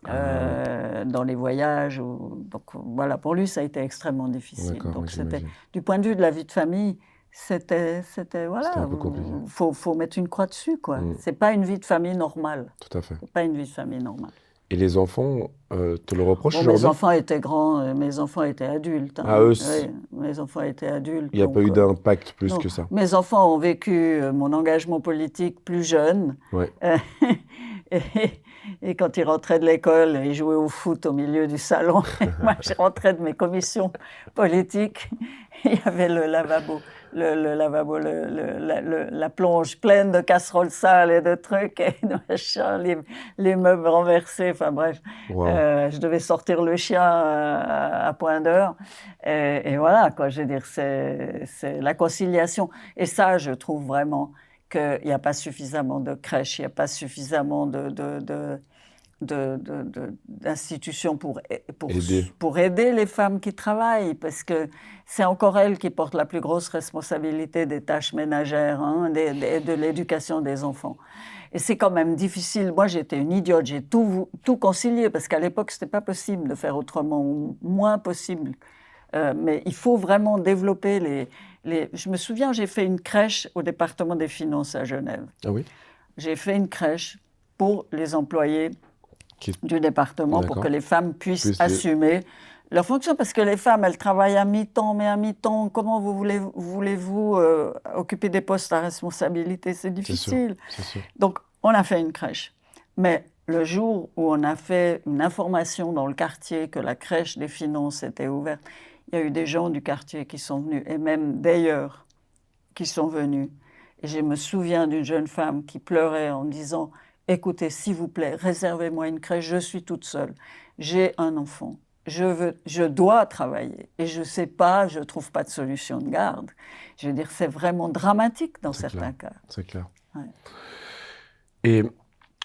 A: dans les voyages. Donc, voilà, pour lui, ça a été extrêmement difficile.
B: D'accord,
A: Donc,
B: oui,
A: c'était,
B: j'imagine.
A: du point de vue de la vie de famille, c'était voilà,
B: C'était un peu compliqué.
A: faut mettre une croix dessus, quoi.
B: Mm.
A: C'est pas une vie de famille normale.
B: Tout à fait.
A: C'est pas une vie de famille normale.
B: Et les enfants te le reprochent
A: Bon,
B: aujourd'hui?
A: mes enfants étaient grands, mes enfants étaient adultes. Hein.
B: Ah, eux,
A: Oui, mes enfants étaient adultes.
B: il n'y a
A: donc,
B: pas eu d'impact plus
A: non.
B: que ça.
A: Mes enfants ont vécu mon engagement politique plus jeune.
B: Ouais.
A: Et quand ils rentraient de l'école, ils jouaient au foot au milieu du salon. Moi, je rentrais de mes commissions politiques. Il y avait le lavabo, la plonge pleine de casseroles sales et de trucs, et de machins, les meubles renversés. Enfin bref,
B: Wow.
A: je devais sortir le chien à point d'heure. Et voilà, quoi. Je veux dire, c'est la conciliation. Et ça, je trouve vraiment qu'il n'y a pas suffisamment de crèches, il n'y a pas suffisamment d'institutions pour aider les femmes qui travaillent, parce que c'est encore elles qui portent la plus grosse responsabilité des tâches ménagères, hein, de l'éducation des enfants. Et c'est quand même difficile. Moi, j'étais une idiote, j'ai tout concilié, parce qu'à l'époque, ce n'était pas possible de faire autrement, ou moins possible. Mais il faut vraiment développer Je me souviens, j'ai fait une crèche au département des finances à Genève.
B: Ah oui?
A: J'ai fait une crèche pour les employés du département, pour que les femmes puissent assumer leur fonction, parce que les femmes, elles travaillent à mi-temps, mais à mi-temps, comment voulez-vous occuper des postes à responsabilité? C'est difficile.
B: C'est sûr.
A: Donc, on a fait une crèche. Mais le jour où on a fait une information dans le quartier que la crèche des finances était ouverte, il y a eu des gens du quartier qui sont venus, et même d'ailleurs, qui sont venus. Et je me souviens d'une jeune femme qui pleurait en me disant « Écoutez, s'il vous plaît, réservez-moi une crèche, je suis toute seule. J'ai un enfant. Je dois travailler. Et je ne sais pas, je ne trouve pas de solution de garde. » Je veux dire, c'est vraiment dramatique dans certains cas.
B: C'est clair.
A: Ouais.
B: Et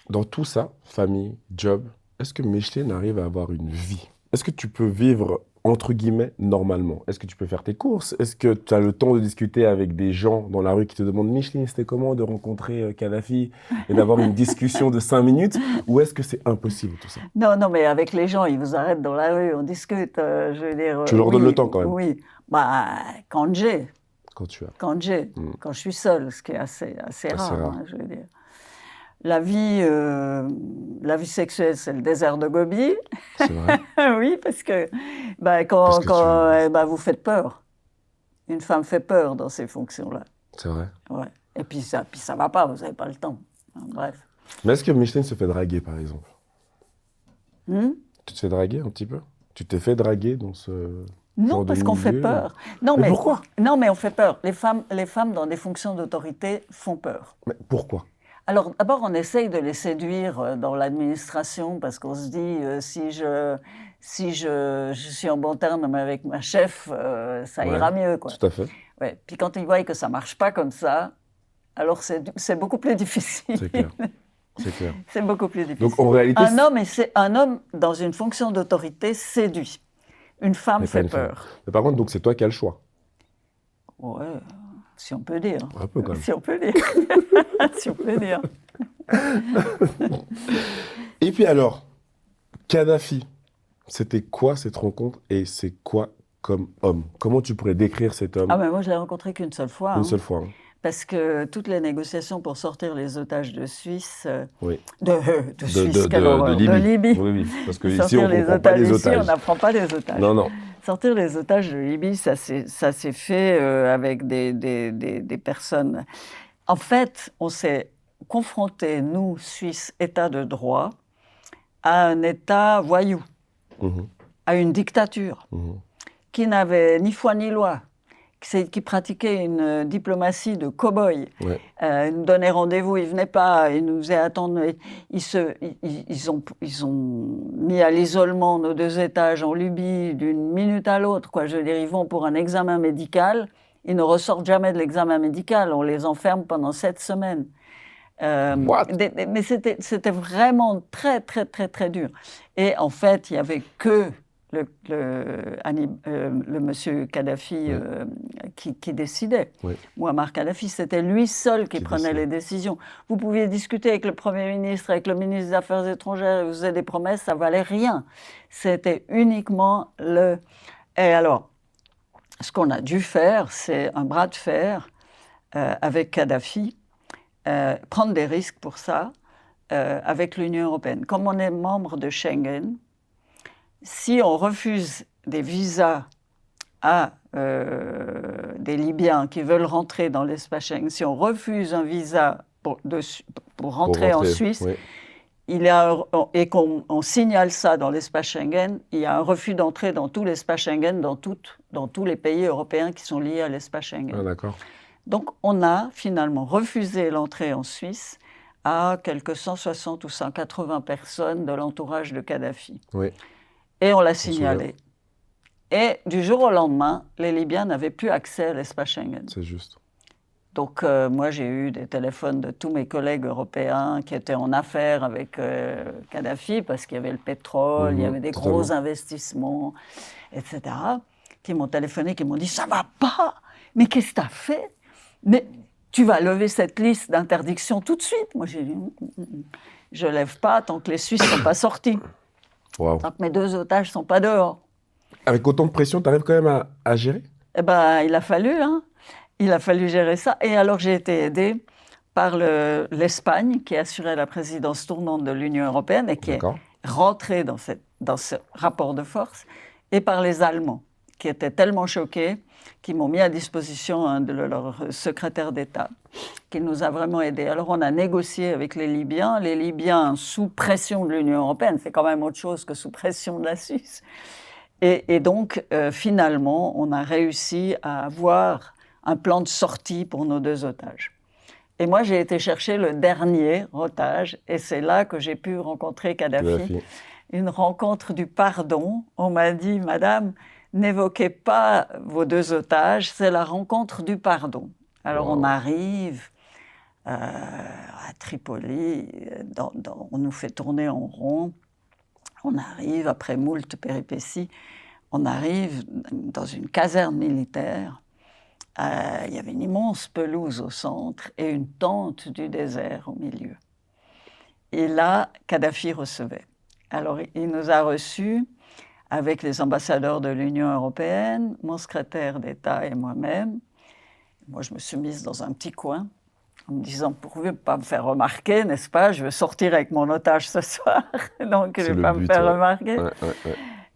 B: dans tout ça, famille, job, est-ce que Micheline arrive à avoir une vie? Est-ce que tu peux vivre, entre guillemets, normalement? Est-ce que tu peux faire tes courses? Est-ce que tu as le temps de discuter avec des gens dans la rue qui te demandent « Micheline, c'était comment de rencontrer Kadhafi ?» et d'avoir une discussion de 5 minutes? Ou est-ce que c'est impossible tout ça?
A: Non, mais avec les gens, ils vous arrêtent dans la rue, on discute. Je veux dire,
B: tu leur donnes le temps quand même?
A: Oui, quand j'ai.
B: Quand tu as.
A: Quand je suis seule, ce qui est assez rare. Hein, je veux dire. La vie sexuelle, c'est le désert de Gobi.
B: C'est vrai.
A: Oui, parce que quand vous faites peur. Une femme fait peur dans ces fonctions-là.
B: C'est vrai.
A: Ouais. Et puis ça va pas, vous n'avez pas le temps. Bref.
B: Mais est-ce que Micheline se fait draguer, par exemple? Tu te fais draguer un petit peu? Tu t'es fait draguer dans ce...
A: Non, parce qu'on fait peur. Non,
B: mais pourquoi?
A: Non, mais on fait peur. Les femmes dans des fonctions d'autorité font peur.
B: Mais pourquoi?
A: Alors, d'abord, on essaye de les séduire dans l'administration, parce qu'on se dit, si je suis en bon terme avec ma chef, ça ira mieux, quoi.
B: Tout à fait.
A: Ouais. Puis quand ils voient que ça ne marche pas comme ça, alors c'est beaucoup plus difficile.
B: C'est clair. C'est clair.
A: C'est beaucoup plus difficile.
B: Donc, en réalité...
A: Un homme dans une fonction d'autorité séduit. Une femme fait peur.
B: Mais par contre, donc, c'est toi qui as le choix.
A: Ouais, si on peut dire.
B: Un peu quand même.
A: Si on peut dire. Si on peut dire.
B: Et puis alors, Kadhafi, c'était quoi cette rencontre et c'est quoi comme homme? Comment tu pourrais décrire cet homme?
A: Ah ben moi, je l'ai rencontré qu'une seule fois.
B: Une seule fois. Hein.
A: Parce que toutes les négociations pour sortir les otages de Suisse,
B: oui.
A: de Libye.
B: Oui, parce que ici, on ne prend pas les otages.
A: Ici, on n'apprend pas les otages.
B: Non.
A: Sortir les otages de Libye, ça s'est fait avec des personnes. En fait, on s'est confrontés, nous, Suisses, État de droit, à un État voyou, à une dictature, qui n'avait ni foi ni loi, qui pratiquait une diplomatie de cow-boy.
B: Ouais.
A: Ils nous donnaient rendez-vous, ils ne venaient pas, ils nous faisaient attendre. Ils ont mis à l'isolement nos 2 étages en Libye d'une minute à l'autre. Je veux dire, ils vont pour un examen médical, Ils ne ressortent jamais de l'examen médical. On les enferme pendant 7 semaines. Mais c'était vraiment très, très, très, très dur. Et en fait, il n'y avait que le monsieur Kadhafi qui décidait. Muammar Kadhafi, c'était lui seul qui prenait les décisions. Vous pouviez discuter avec le Premier ministre, avec le ministre des Affaires étrangères, vous faisiez des promesses, ça valait rien. C'était uniquement le... Et alors, ce qu'on a dû faire, c'est un bras de fer avec Kadhafi, prendre des risques pour ça avec l'Union européenne. Comme on est membre de Schengen, si on refuse des visas à des Libyens qui veulent rentrer dans l'espace Schengen, si on refuse un visa pour rentrer en Suisse, et qu'on signale ça dans l'espace Schengen, il y a un refus d'entrée dans tout l'espace Schengen, dans tous les pays européens qui sont liés à l'espace Schengen.
B: Ah, d'accord.
A: Donc, on a finalement refusé l'entrée en Suisse à quelques 160 ou 180 personnes de l'entourage de Kadhafi.
B: Oui.
A: Et on l'a signalé. Et du jour au lendemain, les Libyens n'avaient plus accès à l'espace Schengen.
B: C'est juste.
A: Donc, moi, j'ai eu des téléphones de tous mes collègues européens qui étaient en affaires avec Kadhafi parce qu'il y avait le pétrole, il y avait des gros investissements, etc., qui m'ont téléphoné, qui m'ont dit « Ça va pas, mais qu'est-ce que tu as fait ? Mais tu vas lever cette liste d'interdiction tout de suite ?» Moi, j'ai dit « Je ne lève pas tant que les Suisses ne sont pas sortis, tant que mes 2 otages ne sont pas dehors. »
B: Avec autant de pression, tu arrives quand même à gérer ?
A: Eh bien, il a fallu gérer ça. Et alors, j'ai été aidée par l'Espagne, qui assurait la présidence tournante de l'Union européenne et qui est rentrée dans ce rapport de force, et par les Allemands, qui étaient tellement choqués, qui m'ont mis à disposition de leur secrétaire d'État, qui nous a vraiment aidés. Alors, on a négocié avec les Libyens sous pression de l'Union européenne, c'est quand même autre chose que sous pression de la Suisse. Et donc, finalement, on a réussi à avoir un plan de sortie pour nos 2 otages. Et moi, j'ai été chercher le dernier otage, et c'est là que j'ai pu rencontrer Kadhafi. Une rencontre du pardon. On m'a dit « Madame, n'évoquez pas vos 2 otages, c'est la rencontre du pardon. » Alors, on arrive à Tripoli, on nous fait tourner en rond. On arrive, après moult péripéties, on arrive dans une caserne militaire. Il y avait une immense pelouse au centre et une tente du désert au milieu. Et là, Kadhafi recevait. Alors, il nous a reçus avec les ambassadeurs de l'Union européenne, mon secrétaire d'État et moi-même. Moi, je me suis mise dans un petit coin en me disant, pourvu ne pas me faire remarquer, n'est-ce pas? Je veux sortir avec mon otage ce soir, donc je ne vais pas me faire remarquer.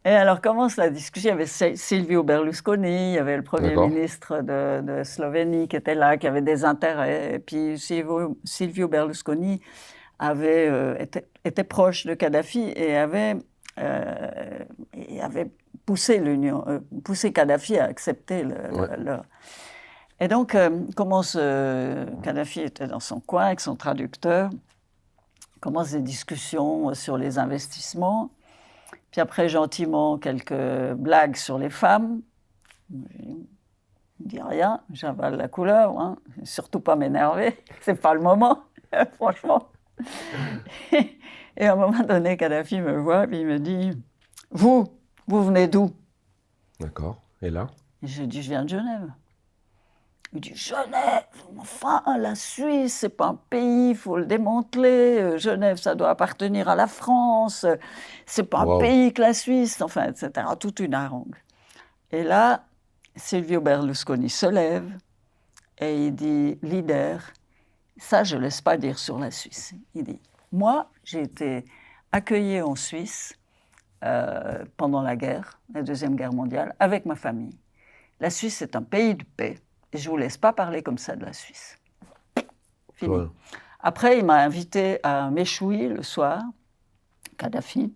A: Et alors commence la discussion. Il y avait Silvio Berlusconi, il y avait le Premier ministre de Slovénie qui était là, qui avait des intérêts. Et puis Silvio Berlusconi était proche de Kadhafi et avait poussé Kadhafi à accepter Et donc, Kadhafi était dans son coin avec son traducteur, commencent des discussions sur les investissements, puis après, gentiment, quelques blagues sur les femmes. Je ne dis rien, j'avale la couleur, hein. Surtout pas m'énerver, c'est pas le moment, franchement. Et à un moment donné, Kadhafi me voit, puis il me dit « Vous venez d'où ?»
B: D'accord, et là?
A: Je dis « Je viens de Genève. » Il dit « Genève, enfin, la Suisse, c'est pas un pays, il faut le démanteler. Genève, ça doit appartenir à la France. C'est pas un pays que la Suisse, enfin, etc. » Toute une harangue. Et là, Silvio Berlusconi se lève et il dit « Leader, ça, je ne laisse pas dire sur la Suisse. » Il dit « Moi, j'ai été accueilli en Suisse pendant la Deuxième Guerre mondiale, avec ma famille. La Suisse est un pays de paix. Et je ne vous laisse pas parler comme ça de la Suisse. » Fini. Ouais. Après, il m'a invité à Méchoui le soir, Kadhafi.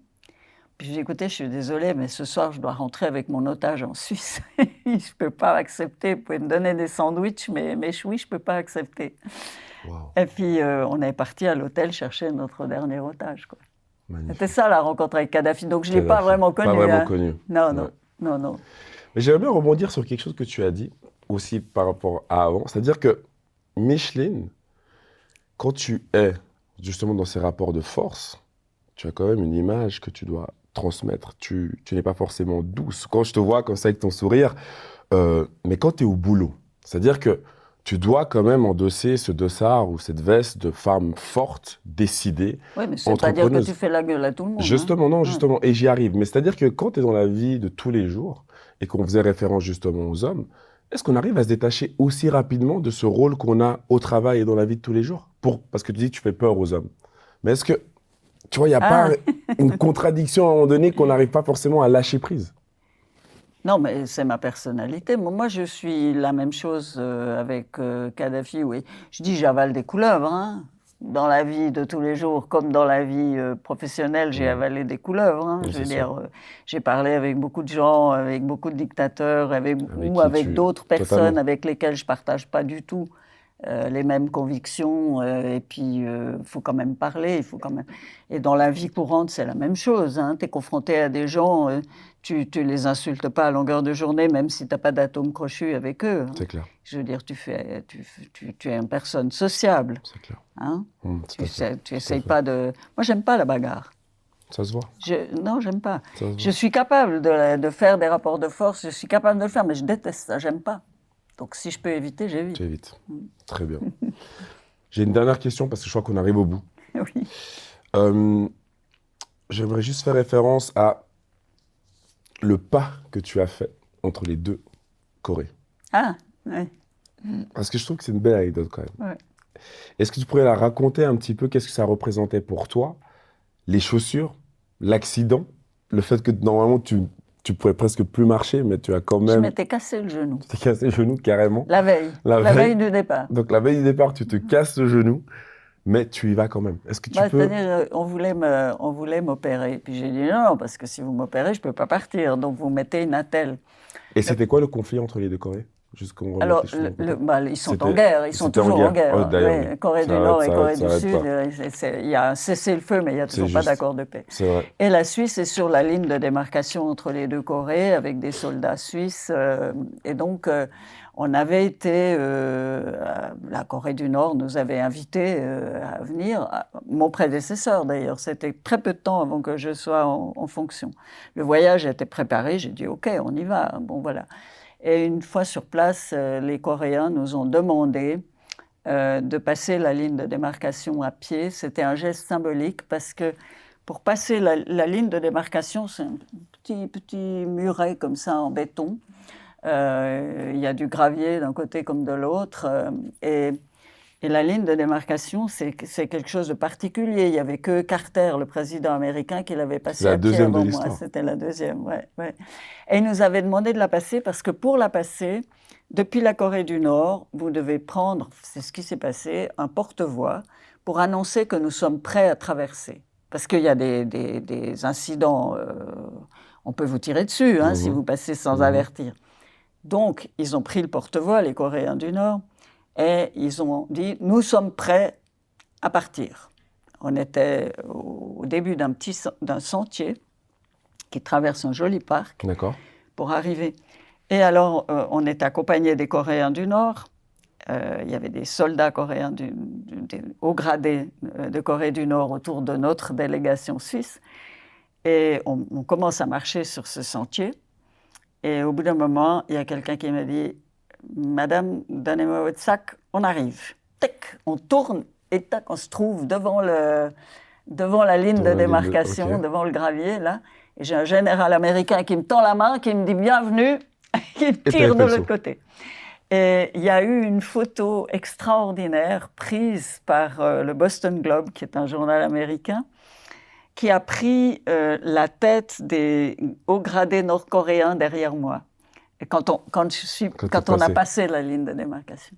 A: Puis je lui ai dit « Écoutez, je suis désolée, mais ce soir, je dois rentrer avec mon otage en Suisse. Je ne peux pas accepter. Vous pouvez me donner des sandwichs, mais Méchoui, je ne peux pas accepter. » Et puis, on est parti à l'hôtel chercher notre dernier otage, quoi. C'était ça, la rencontre avec Kadhafi. Donc, je ne l'ai pas vraiment connu.
B: Pas vraiment connu.
A: Non.
B: Mais j'aimerais bien rebondir sur quelque chose que tu as dit. aussi par rapport à avant. C'est-à-dire que Micheline, quand tu es justement dans ces rapports de force, tu as quand même une image que tu dois transmettre. Tu n'es pas forcément douce. Quand je te vois comme ça avec ton sourire, mais quand tu es au boulot, c'est-à-dire que tu dois quand même endosser ce dossard ou cette veste de femme forte, décidée,
A: Oui, mais c'est pas dire que tu fais la gueule à tout le monde.
B: Justement, non,
A: Ouais.
B: justement, et j'y arrive. Mais c'est-à-dire que quand tu es dans la vie de tous les jours, et qu'on faisait référence justement aux hommes, est-ce qu'on arrive à se détacher aussi rapidement de ce rôle qu'on a au travail et dans la vie de tous les jours? Parce que tu dis que tu fais peur aux hommes. Mais est-ce que, tu vois, il n'y a pas une contradiction à un moment donné qu'on n'arrive pas forcément à lâcher prise?
A: Non, mais c'est ma personnalité. Moi, je suis la même chose avec Kadhafi. Oui. Je dis j'avale des couleuvres. Hein. Dans la vie de tous les jours, comme dans la vie professionnelle, j'ai avalé des couleuvres. Hein.
B: Oui,
A: Je veux
B: c'est
A: dire, j'ai parlé avec beaucoup de gens, avec beaucoup de dictateurs, ou avec d'autres personnes avec lesquelles je ne partage pas du tout les mêmes convictions. Et puis, il faut quand même parler. Il faut quand même... Et dans la vie courante, c'est la même chose. Hein. Tu es confronté à des gens... Tu les insultes pas à longueur de journée, même si tu n'as pas d'atome crochu avec eux. Hein.
B: C'est clair.
A: Je veux dire, tu es une personne sociable.
B: C'est clair.
A: Hein. Tu essayes pas de... Moi, j'aime pas la bagarre.
B: Ça se voit.
A: Non, j'aime pas. Je suis capable de faire des rapports de force, je suis capable de le faire, mais je déteste ça, j'aime pas. Donc, si je peux éviter, j'évite.
B: J'évite. Très bien. J'ai une dernière question parce que je crois qu'on arrive au bout.
A: Oui.
B: J'aimerais juste faire référence à le pas que tu as fait entre les deux Corées.
A: Ah, oui.
B: Parce que je trouve que c'est une belle anecdote quand même.
A: Ouais.
B: Est-ce que tu pourrais la raconter un petit peu? Qu'est-ce que ça représentait pour toi? Les chaussures, l'accident, le fait que normalement tu pouvais presque plus marcher, mais tu as quand même...
A: Je m'étais cassé le genou.
B: Tu t'es cassé le genou carrément.
A: La veille. La veille du départ.
B: Donc la veille du départ, tu te casses le genou, mais tu y vas quand même. Est-ce que tu peux...
A: C'est-à-dire, on voulait m'opérer. Puis j'ai dit non, parce que si vous m'opérez, je ne peux pas partir. Donc vous mettez une attelle.
B: Et c'était quoi le conflit entre les deux Corées?
A: Alors, ils sont en guerre, ils sont toujours en guerre.
B: Oh, oui.
A: Corée du Nord et Corée du Sud, il y a un cessez-le-feu, mais il n'y a toujours pas d'accord de paix. Et la Suisse est sur la ligne de démarcation entre les deux Corées, avec des soldats suisses. Et donc, on avait été... la Corée du Nord nous avait invités à venir. Mon prédécesseur, d'ailleurs, c'était très peu de temps avant que je sois en fonction. Le voyage était préparé, j'ai dit « OK, on y va ». Bon, voilà. Et une fois sur place, les Coréens nous ont demandé de passer la ligne de démarcation à pied. C'était un geste symbolique parce que pour passer la ligne de démarcation, c'est un petit muret comme ça en béton. Il y a du gravier d'un côté comme de l'autre. Et la ligne de démarcation, c'est quelque chose de particulier. Il n'y avait que Carter, le président américain, qui l'avait passé à pied avant moi. C'était la deuxième, ouais. Et il nous avait demandé de la passer parce que pour la passer, depuis la Corée du Nord, vous devez prendre, c'est ce qui s'est passé, un porte-voix pour annoncer que nous sommes prêts à traverser. Parce qu'il y a des incidents, on peut vous tirer dessus si vous passez sans avertir. Donc, ils ont pris le porte-voix, les Coréens du Nord, et ils ont dit « Nous sommes prêts à partir ». On était au début d'un sentier qui traverse un joli parc pour arriver. Et alors, on est accompagné des Coréens du Nord. Il y avait des soldats coréens haut gradés de Corée du Nord autour de notre délégation suisse. Et on commence à marcher sur ce sentier. Et au bout d'un moment, il y a quelqu'un qui m'a dit « Madame, donnez-moi votre sac, on arrive ». Tac, on tourne et tac, on se trouve devant la ligne de démarcation, devant le gravier, là. Et j'ai un général américain qui me tend la main, qui me dit « Bienvenue », qui me tire de l'autre côté. Et il y a eu une photo extraordinaire prise par le Boston Globe, qui est un journal américain, qui a pris la tête des hauts gradés nord-coréens derrière moi. Et quand on a passé la ligne de démarcation.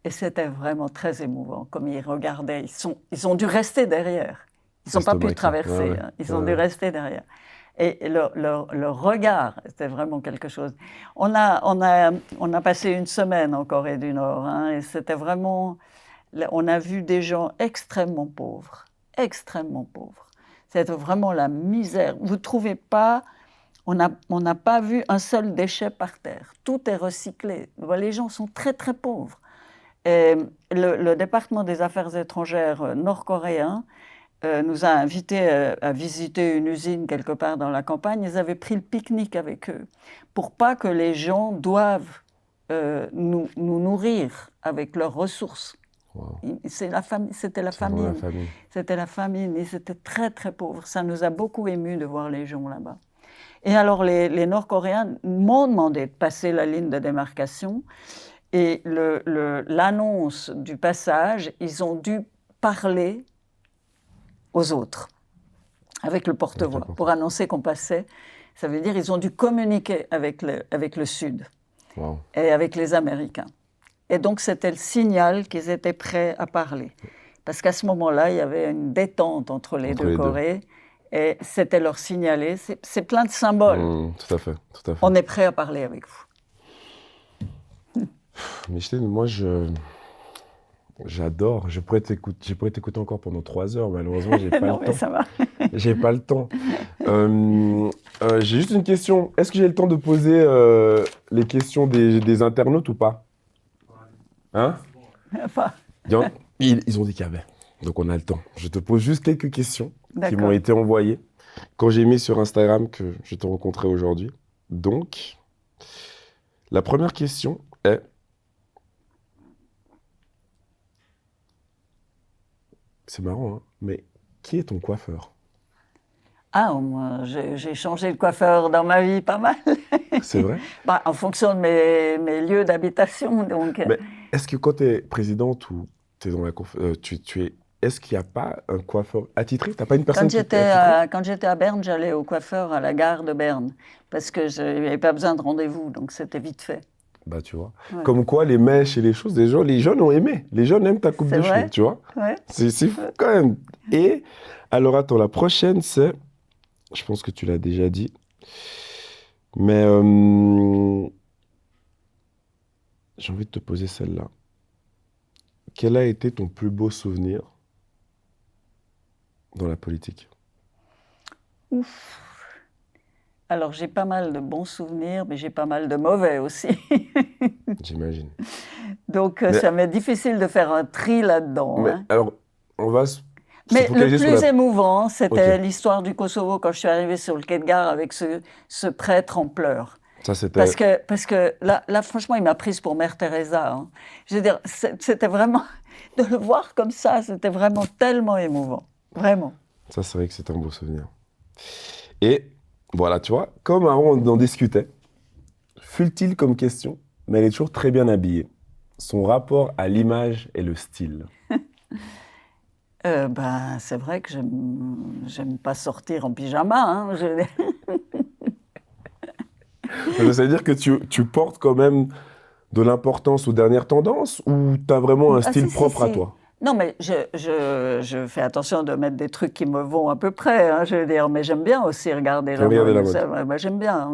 A: Et c'était vraiment très émouvant, comme ils regardaient. Ils ont dû rester derrière. Ils n'ont pas pu traverser. Ils ont dû rester derrière. Et leur regard, c'était vraiment quelque chose. On a passé une semaine en Corée du Nord, et c'était vraiment... On a vu des gens extrêmement pauvres. Extrêmement pauvres. C'était vraiment la misère. Vous ne trouvez pas On n'a pas vu un seul déchet par terre. Tout est recyclé. Les gens sont très, très pauvres. Et le département des Affaires étrangères nord-coréen nous a invités à visiter une usine quelque part dans la campagne. Ils avaient pris le pique-nique avec eux pour pas que les gens doivent nous nourrir avec leurs ressources.
B: Wow.
A: C'était la famine. C'était la famine. Ils étaient très, très pauvres. Ça nous a beaucoup émus de voir les gens là-bas. Et alors, les Nord-Coréens m'ont demandé de passer la ligne de démarcation. Et l'annonce du passage, ils ont dû parler aux autres, avec le porte-voix, pour annoncer qu'on passait. Ça veut dire qu'ils ont dû communiquer avec le Sud et avec les Américains. Et donc, c'était le signal qu'ils étaient prêts à parler. Parce qu'à ce moment-là, il y avait une détente entre les deux Corées. Et c'était leur signaler. C'est plein de symboles.
B: Tout à fait, tout à fait.
A: On est prêt à parler avec vous.
B: Micheline, moi, j'adore. Je pourrais t'écouter encore pendant 3 heures. Malheureusement, j'ai pas le temps.
A: Ça va.
B: J'ai pas le temps. J'ai juste une question. Est-ce que j'ai le temps de poser les questions des internautes ou pas? Hein?
A: Enfin.
B: Ils ont dit qu'il y avait. Donc, on a le temps. Je te pose juste quelques questions qui m'ont été envoyées quand j'ai mis sur Instagram que je t'ai rencontré aujourd'hui. Donc, la première question est... C'est marrant, hein, mais qui est ton coiffeur?
A: Ah, moi, j'ai changé de coiffeur dans ma vie pas mal.
B: C'est vrai?
A: En fonction de mes lieux d'habitation. Donc.
B: Mais est-ce que quand tu es présidente ou tu es dans la est-ce qu'il n'y a pas un coiffeur attitré? T'as pas une personne
A: Quand j'étais à Berne, j'allais au coiffeur à la gare de Berne parce que je n'avais pas besoin de rendez-vous, donc c'était vite fait.
B: Bah, tu vois. Ouais. Comme quoi, les mèches et les choses, les jeunes ont aimé. Les jeunes aiment ta coupe de cheveux, tu vois.
A: Ouais.
B: C'est fou quand même. Et alors, attends, la prochaine, c'est... Je pense que tu l'as déjà dit. Mais j'ai envie de te poser celle-là. Quel a été ton plus beau souvenir dans la politique?
A: Ouf. Alors, j'ai pas mal de bons souvenirs, mais j'ai pas mal de mauvais aussi.
B: J'imagine.
A: Donc, ça m'est difficile de faire un tri là-dedans.
B: Mais
A: hein.
B: alors, on va se
A: Mais le plus émouvant, c'était l'histoire du Kosovo quand je suis arrivée sur le quai de gare avec ce prêtre en pleurs.
B: Ça, c'était...
A: Parce que là, franchement, il m'a prise pour Mère Teresa. Hein. Je veux dire, c'était vraiment... De le voir comme ça, c'était vraiment tellement émouvant. Vraiment.
B: Ça, c'est vrai que c'est un beau souvenir. Et voilà, tu vois, comme avant on en discutait, futile comme question, mais elle est toujours très bien habillée. Son rapport à l'image et le style.
A: C'est vrai que j'aime pas sortir en pyjama. Hein.
B: Ça veut dire que tu portes quand même de l'importance aux dernières tendances ou tu as vraiment un style propre à toi?
A: Non, mais je fais attention de mettre des trucs qui me vont à peu près, hein, je veux dire, mais j'aime bien aussi regarder la mode. Moi, j'aime bien,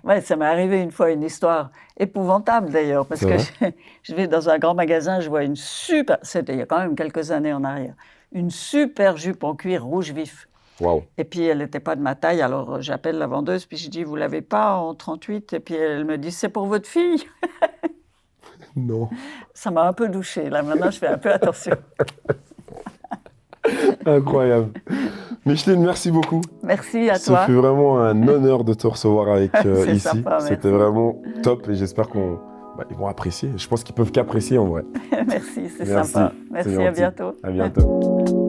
A: ouais, ça m'est arrivé une fois une histoire épouvantable d'ailleurs, parce que je vais dans un grand magasin, je vois une super, c'était il y a quand même quelques années en arrière, une super jupe en cuir rouge vif.
B: Wow.
A: Et puis, elle n'était pas de ma taille, alors j'appelle la vendeuse, puis je dis, vous ne l'avez pas en 38? Et puis, elle me dit, c'est pour votre fille.
B: Non.
A: Ça m'a un peu douchée, là, maintenant, je fais un peu attention.
B: Incroyable. Micheline, merci beaucoup.
A: Merci à toi.
B: Ça fait vraiment un honneur de te recevoir avec ici.
A: Sympa,
B: c'était vraiment top et j'espère ils vont apprécier. Je pense qu'ils peuvent qu'apprécier en vrai.
A: Merci, c'est sympa. Merci, à bientôt.
B: À bientôt.